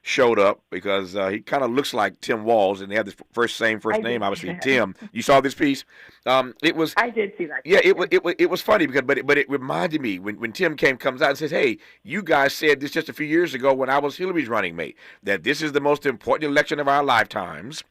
showed up because he kind of looks like Tim Walz, and they have the first name, obviously Tim. You saw this piece? It was. I did see that. Yeah, it was funny because, but it reminded me when Tim comes out and says, "Hey, you guys said this just a few years ago when I was Hillary's running mate, that this is the most important election of our lifetimes.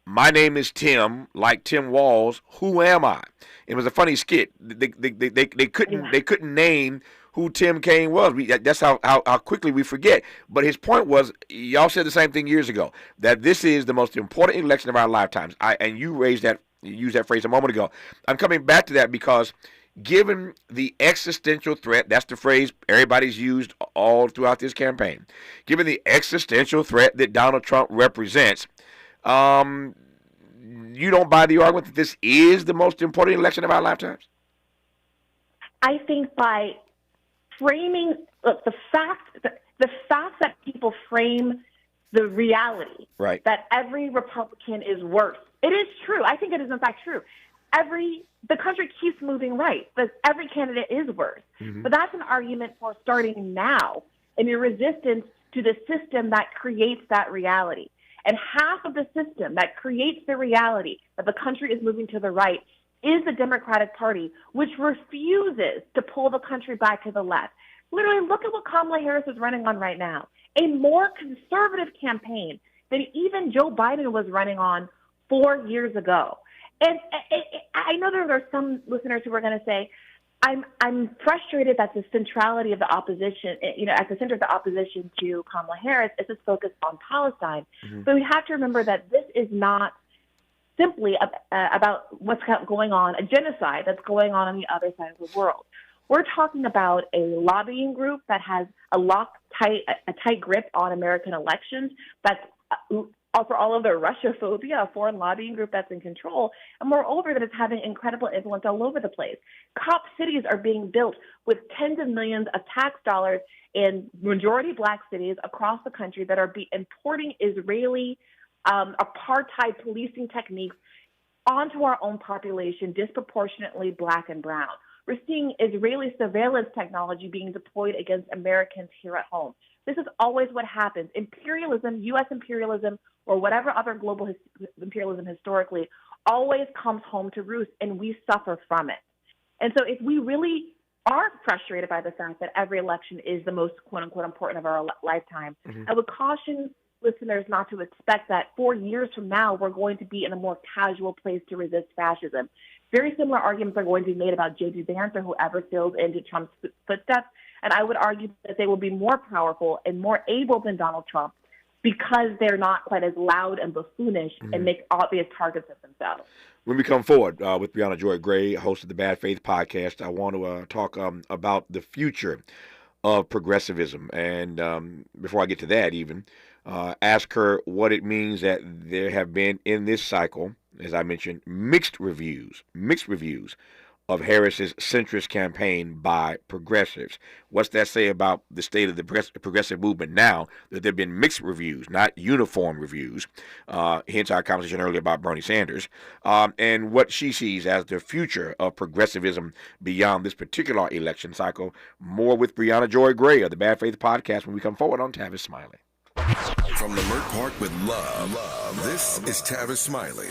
My name is Tim, like Tim Walz. Who am I?" It was a funny skit. They couldn't name who Tim Kaine was. That's how quickly we forget. But his point was, y'all said the same thing years ago, that this is the most important election of our lifetimes. And you used that phrase a moment ago. I'm coming back to that because given the existential threat, that's the phrase everybody's used all throughout this campaign, given the existential threat that Donald Trump represents, you don't buy the argument that this is the most important election of our lifetimes? I think by framing the fact that people frame the reality that every Republican is worse. It is true. I think it is in fact true. The country keeps moving right, but every candidate is worse. Mm-hmm. But that's an argument for starting now and your resistance to the system that creates that reality. And half of the system that creates the reality that the country is moving to the right is the Democratic Party, which refuses to pull the country back to the left. Literally, look at what Kamala Harris is running on right now. A more conservative campaign than even Joe Biden was running on 4 years ago. And I know there are some listeners who are going to say, I'm frustrated that the centrality of the opposition, at the center of the opposition to Kamala Harris is this focus on Palestine. Mm-hmm. But we have to remember that this is not simply about what's going on, a genocide that's going on the other side of the world. We're talking about a lobbying group that has a tight grip on American elections, that's for all of their Russia-phobia, a foreign lobbying group that's in control, and moreover that it's having incredible influence all over the place. Cop cities are being built with tens of millions of tax dollars in majority black cities across the country that are importing Israeli apartheid policing techniques onto our own population, disproportionately black and brown. We're seeing Israeli surveillance technology being deployed against Americans here at home. This is always what happens. Imperialism, U.S. imperialism, or whatever other global imperialism historically, always comes home to roost, and we suffer from it. And so if we really are frustrated by the fact that every election is the most, quote-unquote, important of our lifetime, I would caution listeners not to expect that 4 years from now we're going to be in a more casual place to resist fascism. Very similar arguments are going to be made about J.D. Vance or whoever fills into Trump's footsteps, and I would argue that they will be more powerful and more able than Donald Trump because they're not quite as loud and buffoonish and make obvious targets of themselves. When we come forward with Brianna Joy Gray, host of the Bad Faith podcast, I want to talk about the future of progressivism. And before I get to that even, ask her what it means that there have been in this cycle, as I mentioned, mixed reviews of Harris's centrist campaign by progressives. What's that say about the state of the progressive movement now that there have been mixed reviews, not uniform reviews, hence our conversation earlier about Bernie Sanders, and what she sees as the future of progressivism beyond this particular election cycle. More with Brianna Joy Gray of the Bad Faith podcast when we come forward on Tavis Smiley. From Leimert Park with love, this is Tavis Smiley.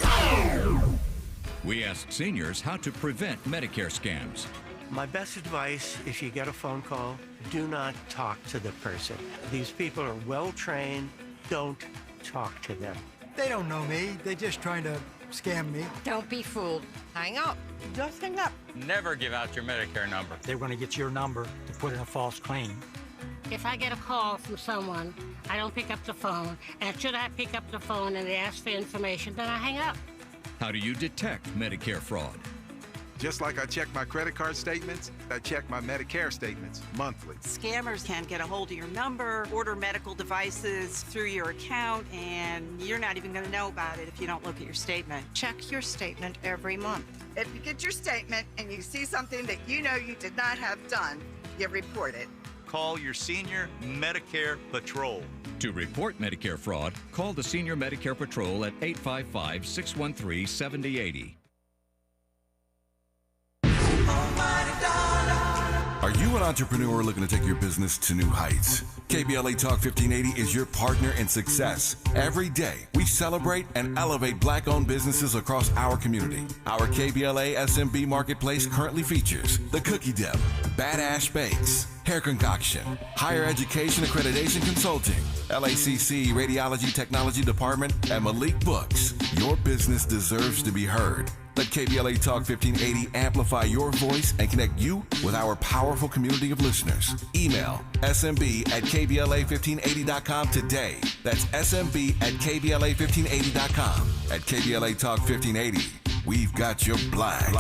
We asked seniors how to prevent Medicare scams. My best advice, if you get a phone call, do not talk to the person. These people are well-trained. Don't talk to them. They don't know me. They're just trying to scam me. Don't be fooled. Hang up. Just hang up. Never give out your Medicare number. They're going to get your number to put in a false claim. If I get a call from someone, I don't pick up the phone, and should I pick up the phone and they ask for information, then I hang up. How do you detect Medicare fraud? Just like I check my credit card statements, I check my Medicare statements monthly. Scammers can get a hold of your number, order medical devices through your account, and you're not even going to know about it if you don't look at your statement. Check your statement every month. If you get your statement and you see something that you know you did not have done, you report it. Call your Senior Medicare Patrol. To report Medicare fraud, call the Senior Medicare Patrol at 855-613-7080. Are you an entrepreneur looking to take your business to new heights? KBLA Talk 1580 is your partner in success. Every day, we celebrate and elevate Black-owned businesses across our community. Our KBLA SMB Marketplace currently features The Cookie Dip, Bad Ash Bakes, Hair Concoction, Higher Education Accreditation Consulting, LACC Radiology Technology Department, and Malik Books. Your business deserves to be heard. Let KBLA Talk 1580 amplify your voice and connect you with our powerful community of listeners. Email smb@kbla1580.com today. That's smb@kbla1580.com. At KBLA Talk 1580, we've got your black.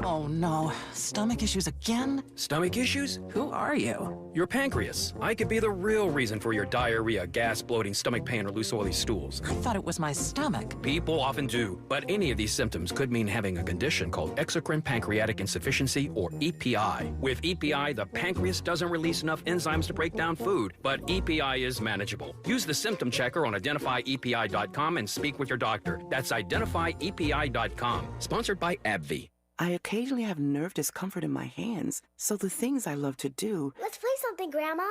Oh no, stomach issues again? Stomach issues? Who are you? Your pancreas. I could be the real reason for your diarrhea, gas, bloating, stomach pain, or loose oily stools. I thought it was my stomach. People often do, but any of these symptoms could mean having a condition called exocrine pancreatic insufficiency, or EPI. With EPI, the pancreas doesn't release enough enzymes to break down food, but EPI is manageable. Use the symptom checker on identifyepi.com and speak with your doctor. That's identifyepi.com. Sponsored by AbbVie. I occasionally have nerve discomfort in my hands, so the things I love to do... Let's play something, Grandma.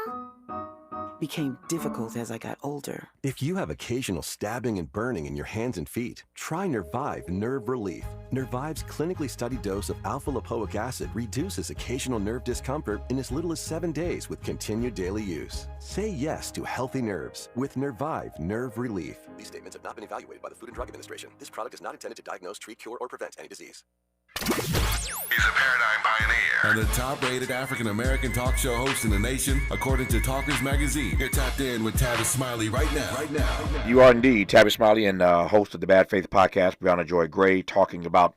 ...became difficult as I got older. If you have occasional stabbing and burning in your hands and feet, try Nervive Nerve Relief. Nervive's clinically studied dose of alpha-lipoic acid reduces occasional nerve discomfort in as little as 7 days with continued daily use. Say yes to healthy nerves with Nervive Nerve Relief. These statements have not been evaluated by the Food and Drug Administration. This product is not intended to diagnose, treat, cure, or prevent any disease. He's a paradigm pioneer and the top-rated African-American talk show host in the nation, according to Talkers Magazine. You're tapped in with Tavis Smiley right now. You are indeed Tavis Smiley, and host of the Bad Faith podcast, Brianna Joy Gray, talking about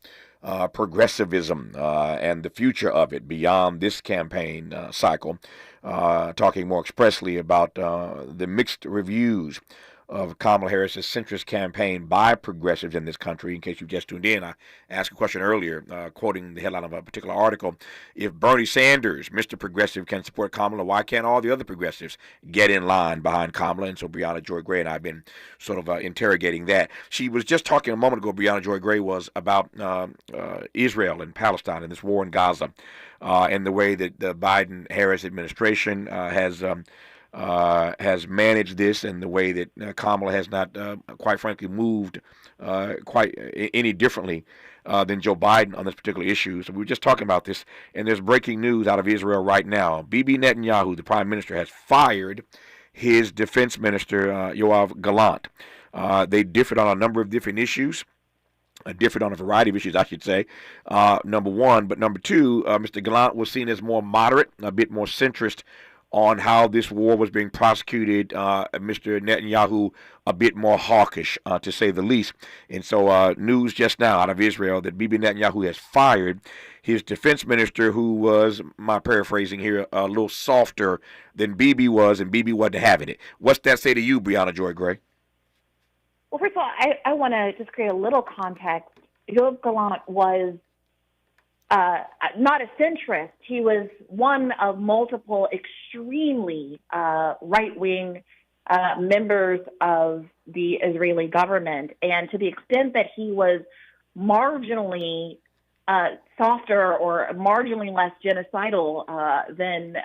progressivism and the future of it beyond this campaign cycle, talking more expressly about the mixed reviews of Kamala Harris's centrist campaign by progressives in this country. In case you just tuned in, I asked a question earlier, quoting the headline of a particular article. If Bernie Sanders, Mr. Progressive, can support Kamala, why can't all the other progressives get in line behind Kamala? And so Brianna Joy Gray and I have been sort of interrogating that. She was just talking a moment ago, Brianna Joy Gray was about Israel and Palestine and this war in Gaza, and the way that the Biden-Harris administration has managed this, and the way that Kamala has not, quite frankly, moved quite any differently than Joe Biden on this particular issue. So we were just talking about this, and there's breaking news out of Israel right now. Bibi Netanyahu, the prime minister, has fired his defense minister, Yoav Gallant. They differed on a number of different issues. Different on a variety of issues, I should say, number one. But number two, Mr. Gallant was seen as more moderate, a bit more centrist on how this war was being prosecuted. Mr. Netanyahu a bit more hawkish, to say the least. And so news just now out of Israel that Bibi Netanyahu has fired his defense minister, who was, my paraphrasing here, a little softer than Bibi was, and Bibi wasn't having it. What's that say to you, Brianna Joy Gray? Well, first of all, I want to just create a little context. Yoav Gallant was not a centrist. He was one of multiple extremely right-wing members of the Israeli government. And to the extent that he was marginally softer or marginally less genocidal than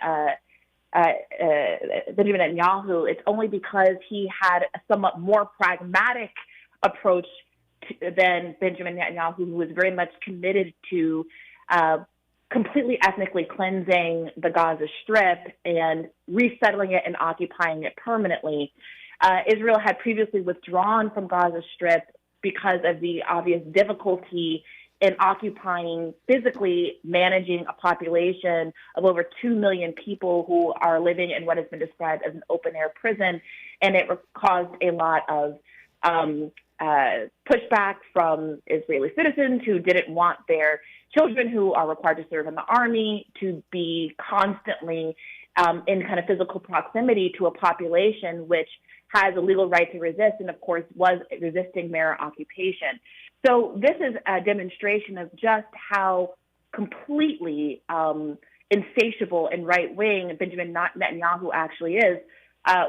Benjamin Netanyahu, it's only because he had a somewhat more pragmatic approach than Benjamin Netanyahu, who was very much committed to completely ethnically cleansing the Gaza Strip and resettling it and occupying it permanently. Israel had previously withdrawn from Gaza Strip because of the obvious difficulty in occupying, physically managing a population of over 2 million people who are living in what has been described as an open-air prison, and it caused a lot of pushback from Israeli citizens who didn't want their children who are required to serve in the army to be constantly in kind of physical proximity to a population which has a legal right to resist and, of course, was resisting mere occupation. So this is a demonstration of just how completely insatiable and right-wing Benjamin Netanyahu actually is,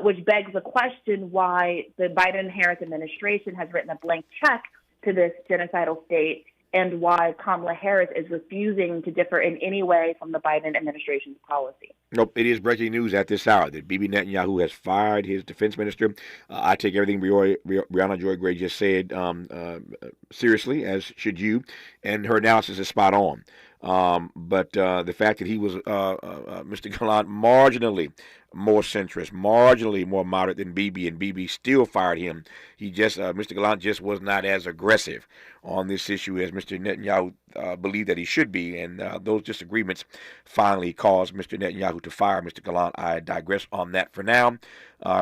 which begs the question why the Biden-Harris administration has written a blank check to this genocidal state and why Kamala Harris is refusing to differ in any way from the Biden administration's policy. Nope, it is breaking news at this hour that Bibi Netanyahu has fired his defense minister. I take everything Brianna Joy Gray just said seriously, as should you, and her analysis is spot on. But the fact that he was, Mr. Gallant, marginally more centrist, marginally more moderate than Bibi, and Bibi still fired him. He just, Mr. Gallant just was not as aggressive on this issue as Mr. Netanyahu believed that he should be, and those disagreements finally caused Mr. Netanyahu to fire Mr. Gallant. I digress on that for now.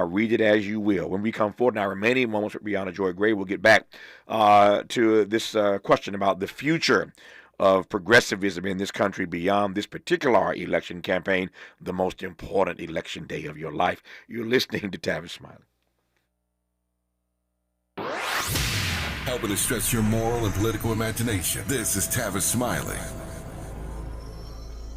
Read it as you will. When we come forward in our remaining moments with Brianna Joy Gray, we'll get back to this question about the future of progressivism in this country beyond this particular election campaign, the most important election day of your life. You're listening to Tavis Smiley. Helping to stretch your moral and political imagination. This is Tavis Smiley.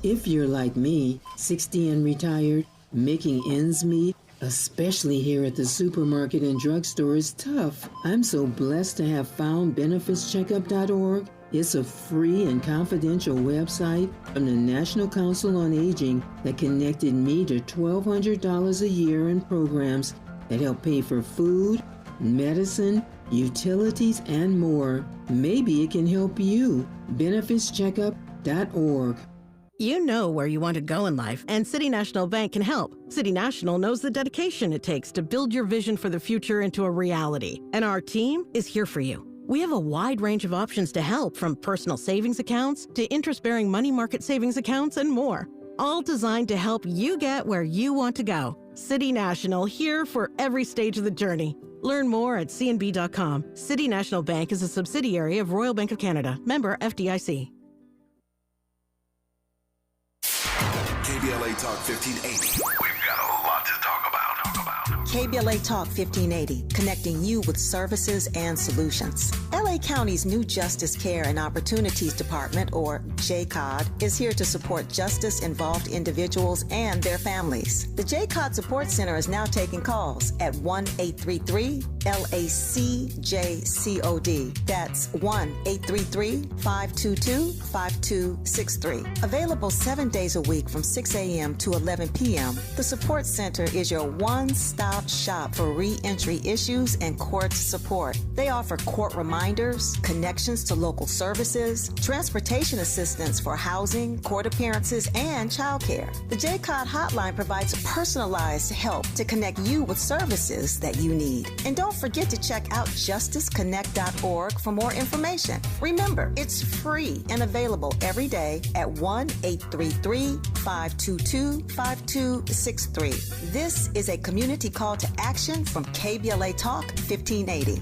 If you're like me, 60 and retired, making ends meet, especially here at the supermarket and drugstore, is tough. I'm so blessed to have found benefitscheckup.org. It's a free and confidential website from the National Council on Aging that connected me to $1,200 a year in programs that help pay for food, medicine, utilities, and more. Maybe it can help you. benefitscheckup.org. You know where you want to go in life, and City National Bank can help. City National knows the dedication it takes to build your vision for the future into a reality, and our team is here for you. We have a wide range of options to help, from personal savings accounts to interest-bearing money market savings accounts and more, all designed to help you get where you want to go. City National, here for every stage of the journey. Learn more at cnb.com. City National Bank is a subsidiary of Royal Bank of Canada, member FDIC. KBLA Talk 1580. We've got a lot to talk about. KBLA Talk 1580, connecting you with services and solutions. LA County's new Justice Care and Opportunities Department, or JCOD, is here to support justice-involved individuals and their families. The JCOD Support Center is now taking calls at 1-833-LACJCOD. That's 1-833-522-5263. Available 7 days a week from 6 a.m. to 11 p.m., the Support Center is your one-stop shop for re-entry issues and court support. They offer court reminders, connections to local services, transportation assistance for housing, court appearances, and childcare. The JCOD hotline provides personalized help to connect you with services that you need. And don't forget to check out justiceconnect.org for more information. Remember, it's free and available every day at 1-833-522-5263. This is a community call to action from KBLA Talk 1580.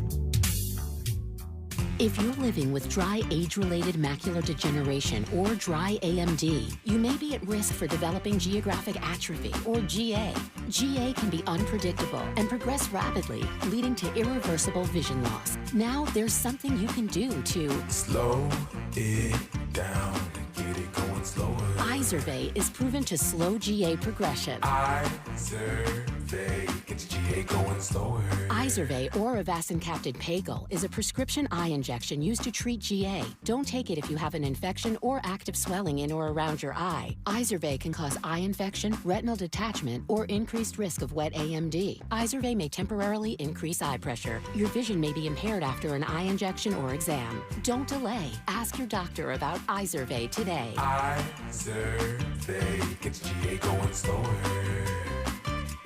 If you're living with dry age-related macular degeneration or dry AMD, you may be at risk for developing geographic atrophy, or GA. GA can be unpredictable and progress rapidly, leading to irreversible vision loss. Now there's something you can do to slow it down and get it going slower. Izervay is proven to slow GA progression. Izervay gets GA going slower. Izervay or avacincaptad pagel is a prescription eye injection used to treat GA. Don't take it if you have an infection or active swelling in or around your eye. Izervay can cause eye infection, retinal detachment, or increased risk of wet AMD. Izervay may temporarily increase eye pressure. Your vision may be impaired after an eye injection or exam. Don't delay. Ask your doctor about Izervay today. Izervay gets GA going slower.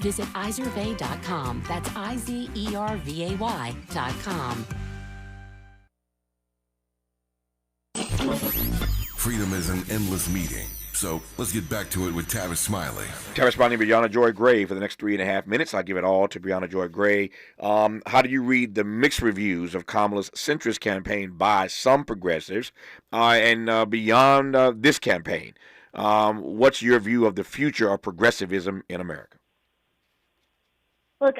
Visit Izervay.com. That's IZERVAY.com. Freedom is an endless meeting. So let's get back to it with Tavis Smiley. Tavis Smiley and Brianna Joy Gray for the next 3.5 minutes. I'll give it all to Brianna Joy Gray. How do you read the mixed reviews of Kamala's centrist campaign by some progressives and beyond this campaign? What's your view of the future of progressivism in America? Look,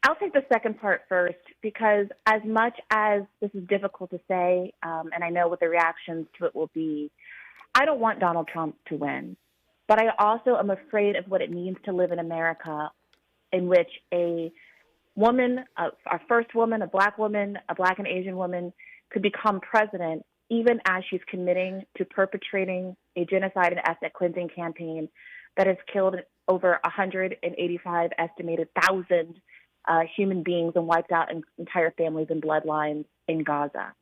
I'll take the second part first, because as much as this is difficult to say, and I know what the reactions to it will be, I don't want Donald Trump to win. But I also am afraid of what it means to live in America in which a woman, our first woman, a black and Asian woman, could become president even as she's committing to perpetrating a genocide and ethnic cleansing campaign that has killed over 185 estimated thousand human beings and wiped out entire families and bloodlines in Gaza.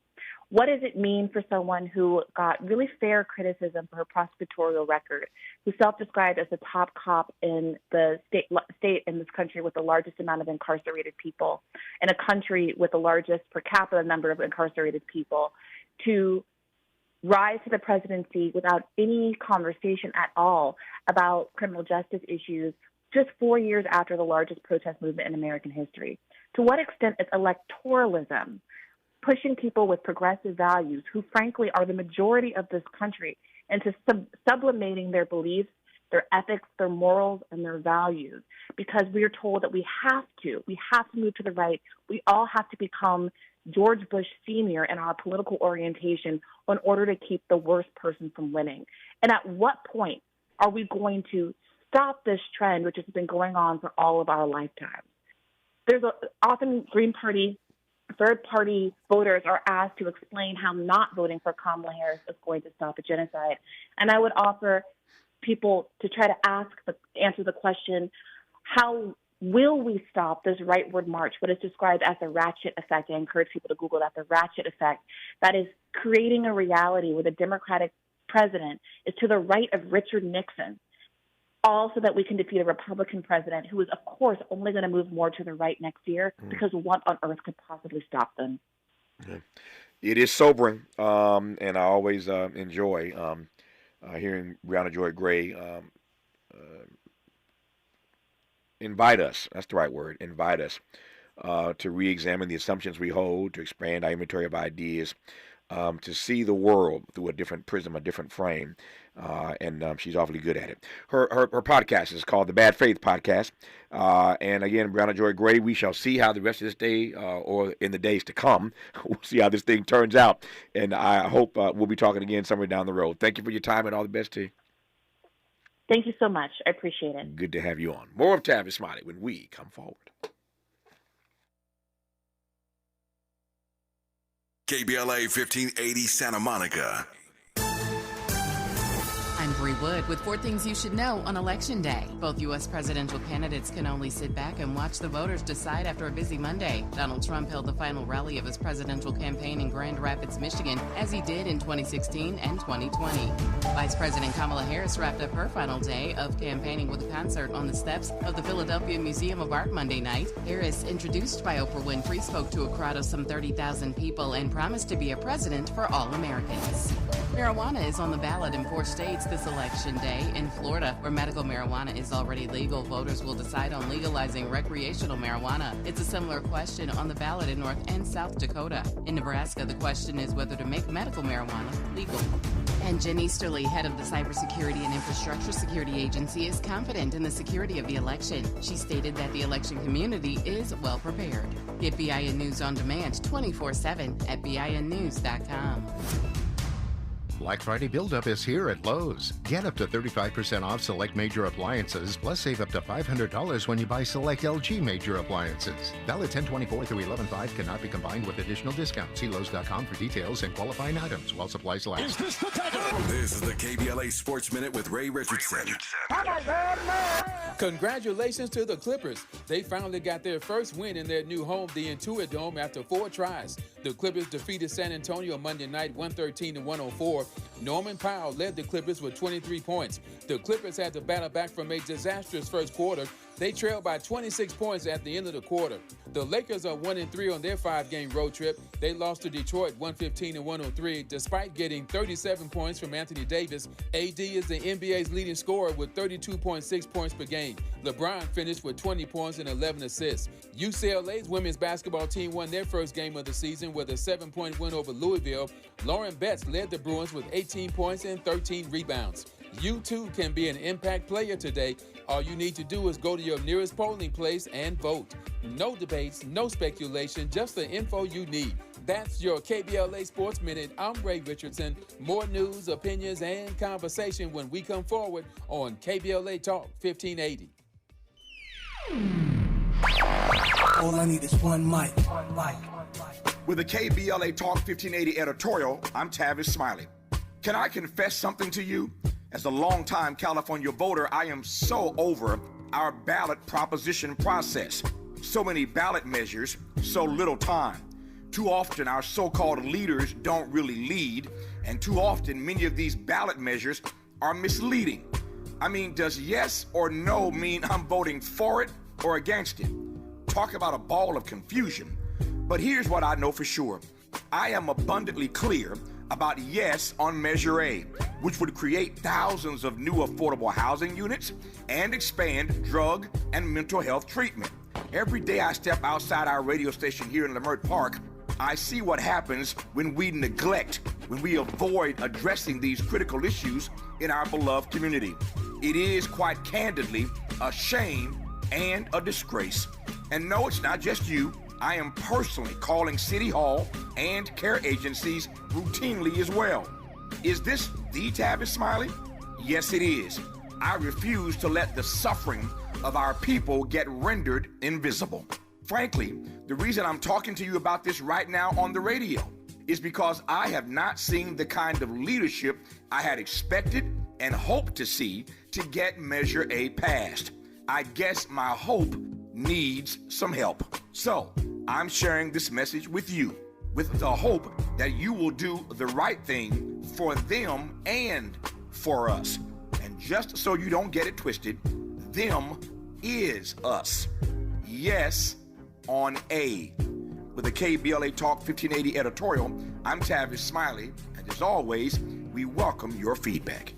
What does it mean for someone who got really fair criticism for her prosecutorial record, who self-described as the top cop in the state in this country with the largest amount of incarcerated people, in a country with the largest per capita number of incarcerated people, to rise to the presidency without any conversation at all about criminal justice issues just 4 years after the largest protest movement in American history? To what extent is electoralism pushing people with progressive values, who frankly are the majority of this country, into sublimating their beliefs, their ethics, their morals, and their values, because we are told that we have to move to the right. We all have to become George Bush Sr. in our political orientation in order to keep the worst person from winning. And at what point are we going to stop this trend, which has been going on for all of our lifetimes? There's often Green Party, third-party voters are asked to explain how not voting for Kamala Harris is going to stop a genocide. And I would offer people to try to answer the question, how will we stop this rightward march, what is described as the ratchet effect? I encourage people to Google that, the ratchet effect, that is creating a reality where the Democratic president is to the right of Richard Nixon, all so that we can defeat a Republican president who is, of course, only going to move more to the right next year, because what on earth could possibly stop them? Yeah. It is sobering, and I always enjoy hearing Brianna Joy Gray invite us, that's the right word, invite us to re-examine the assumptions we hold, to expand our inventory of ideas, to see the world through a different prism, a different frame, and she's awfully good at it. Her podcast is called the Bad Faith Podcast, and again, Brianna Joy Gray, we shall see how the rest of this day, or in the days to come, we'll see how this thing turns out, and I hope we'll be talking again somewhere down the road. Thank you for your time, and all the best to you. Thank you so much. I appreciate it. Good to have you on. More of Tavis Smiley when we come forward. KBLA 1580 Santa Monica. I'm Bree Wood with 4 things you should know on Election Day. Both U.S. presidential candidates can only sit back and watch the voters decide after a busy Monday. Donald Trump held the final rally of his presidential campaign in Grand Rapids, Michigan, as he did in 2016 and 2020. Vice President Kamala Harris wrapped up her final day of campaigning with a concert on the steps of the Philadelphia Museum of Art Monday night. Harris, introduced by Oprah Winfrey, spoke to a crowd of some 30,000 people and promised to be a president for all Americans. Marijuana is on the ballot in 4 states this election day. In Florida, where medical marijuana is already legal, voters will decide on legalizing recreational marijuana. It's a similar question on the ballot in North and South Dakota. In Nebraska, the question is whether to make medical marijuana legal. And Jen Easterly, head of the Cybersecurity and Infrastructure Security Agency, is confident in the security of the election. She stated that the election community is well prepared. Get BIN News on demand 24/7 at BINnews.com. Black Friday buildup is here at Lowe's. Get up to 35% off select major appliances, plus save up to $500 when you buy select LG major appliances. Valid 10/24 through 11/5, cannot be combined with additional discounts. See Lowe's.com for details and qualifying items while supplies last. This is the KBLA Sports Minute with Ray Richardson. Congratulations to the Clippers. They finally got their first win in their new home, the Intuit Dome, after 4 tries. The Clippers defeated San Antonio Monday night 113-104. Norman Powell led the Clippers with 23 points. The Clippers had to battle back from a disastrous first quarter. They trailed by 26 points at the end of the quarter. The Lakers are 1-3 on their 5-game road trip. They lost to Detroit 115-103 despite getting 37 points from Anthony Davis. AD is the NBA's leading scorer with 32.6 points per game. LeBron finished with 20 points and 11 assists. UCLA's women's basketball team won their first game of the season with a 7-point win over Louisville. Lauren Betts led the Bruins with 18 points and 13 rebounds. You too can be an impact player today. All you need to do is go to your nearest polling place and vote. No debates, no speculation, just the info you need. That's your KBLA Sports Minute. I'm Ray Richardson. More news, opinions, and conversation when we come forward on KBLA Talk 1580. All I need is one mic. With the KBLA Talk 1580 editorial, I'm Tavis Smiley. Can I confess something to you? As a longtime California voter, I am so over our ballot proposition process. So many ballot measures, so little time. Too often our so-called leaders don't really lead, and too often many of these ballot measures are misleading. I mean, does yes or no mean I'm voting for it or against it? Talk about a ball of confusion. But here's what I know for sure. I am abundantly clear about yes on Measure A, which would create thousands of new affordable housing units and expand drug and mental health treatment. Every day I step outside our radio station here in Leimert Park, I see what happens when we neglect, when we avoid addressing these critical issues in our beloved community. It is quite candidly a shame and a disgrace. And no, it's not just you. I am personally calling City Hall and care agencies routinely as well. Is this the Tavis Smiley? Yes, it is. I refuse to let the suffering of our people get rendered invisible. Frankly, the reason I'm talking to you about this right now on the radio is because I have not seen the kind of leadership I had expected and hoped to see to get Measure A passed. I guess my hope needs some help. So, I'm sharing this message with you, with the hope that you will do the right thing for them and for us. And just so you don't get it twisted, them is us. Yes on A. With the KBLA Talk 1580 editorial, I'm Tavis Smiley, and as always, we welcome your feedback.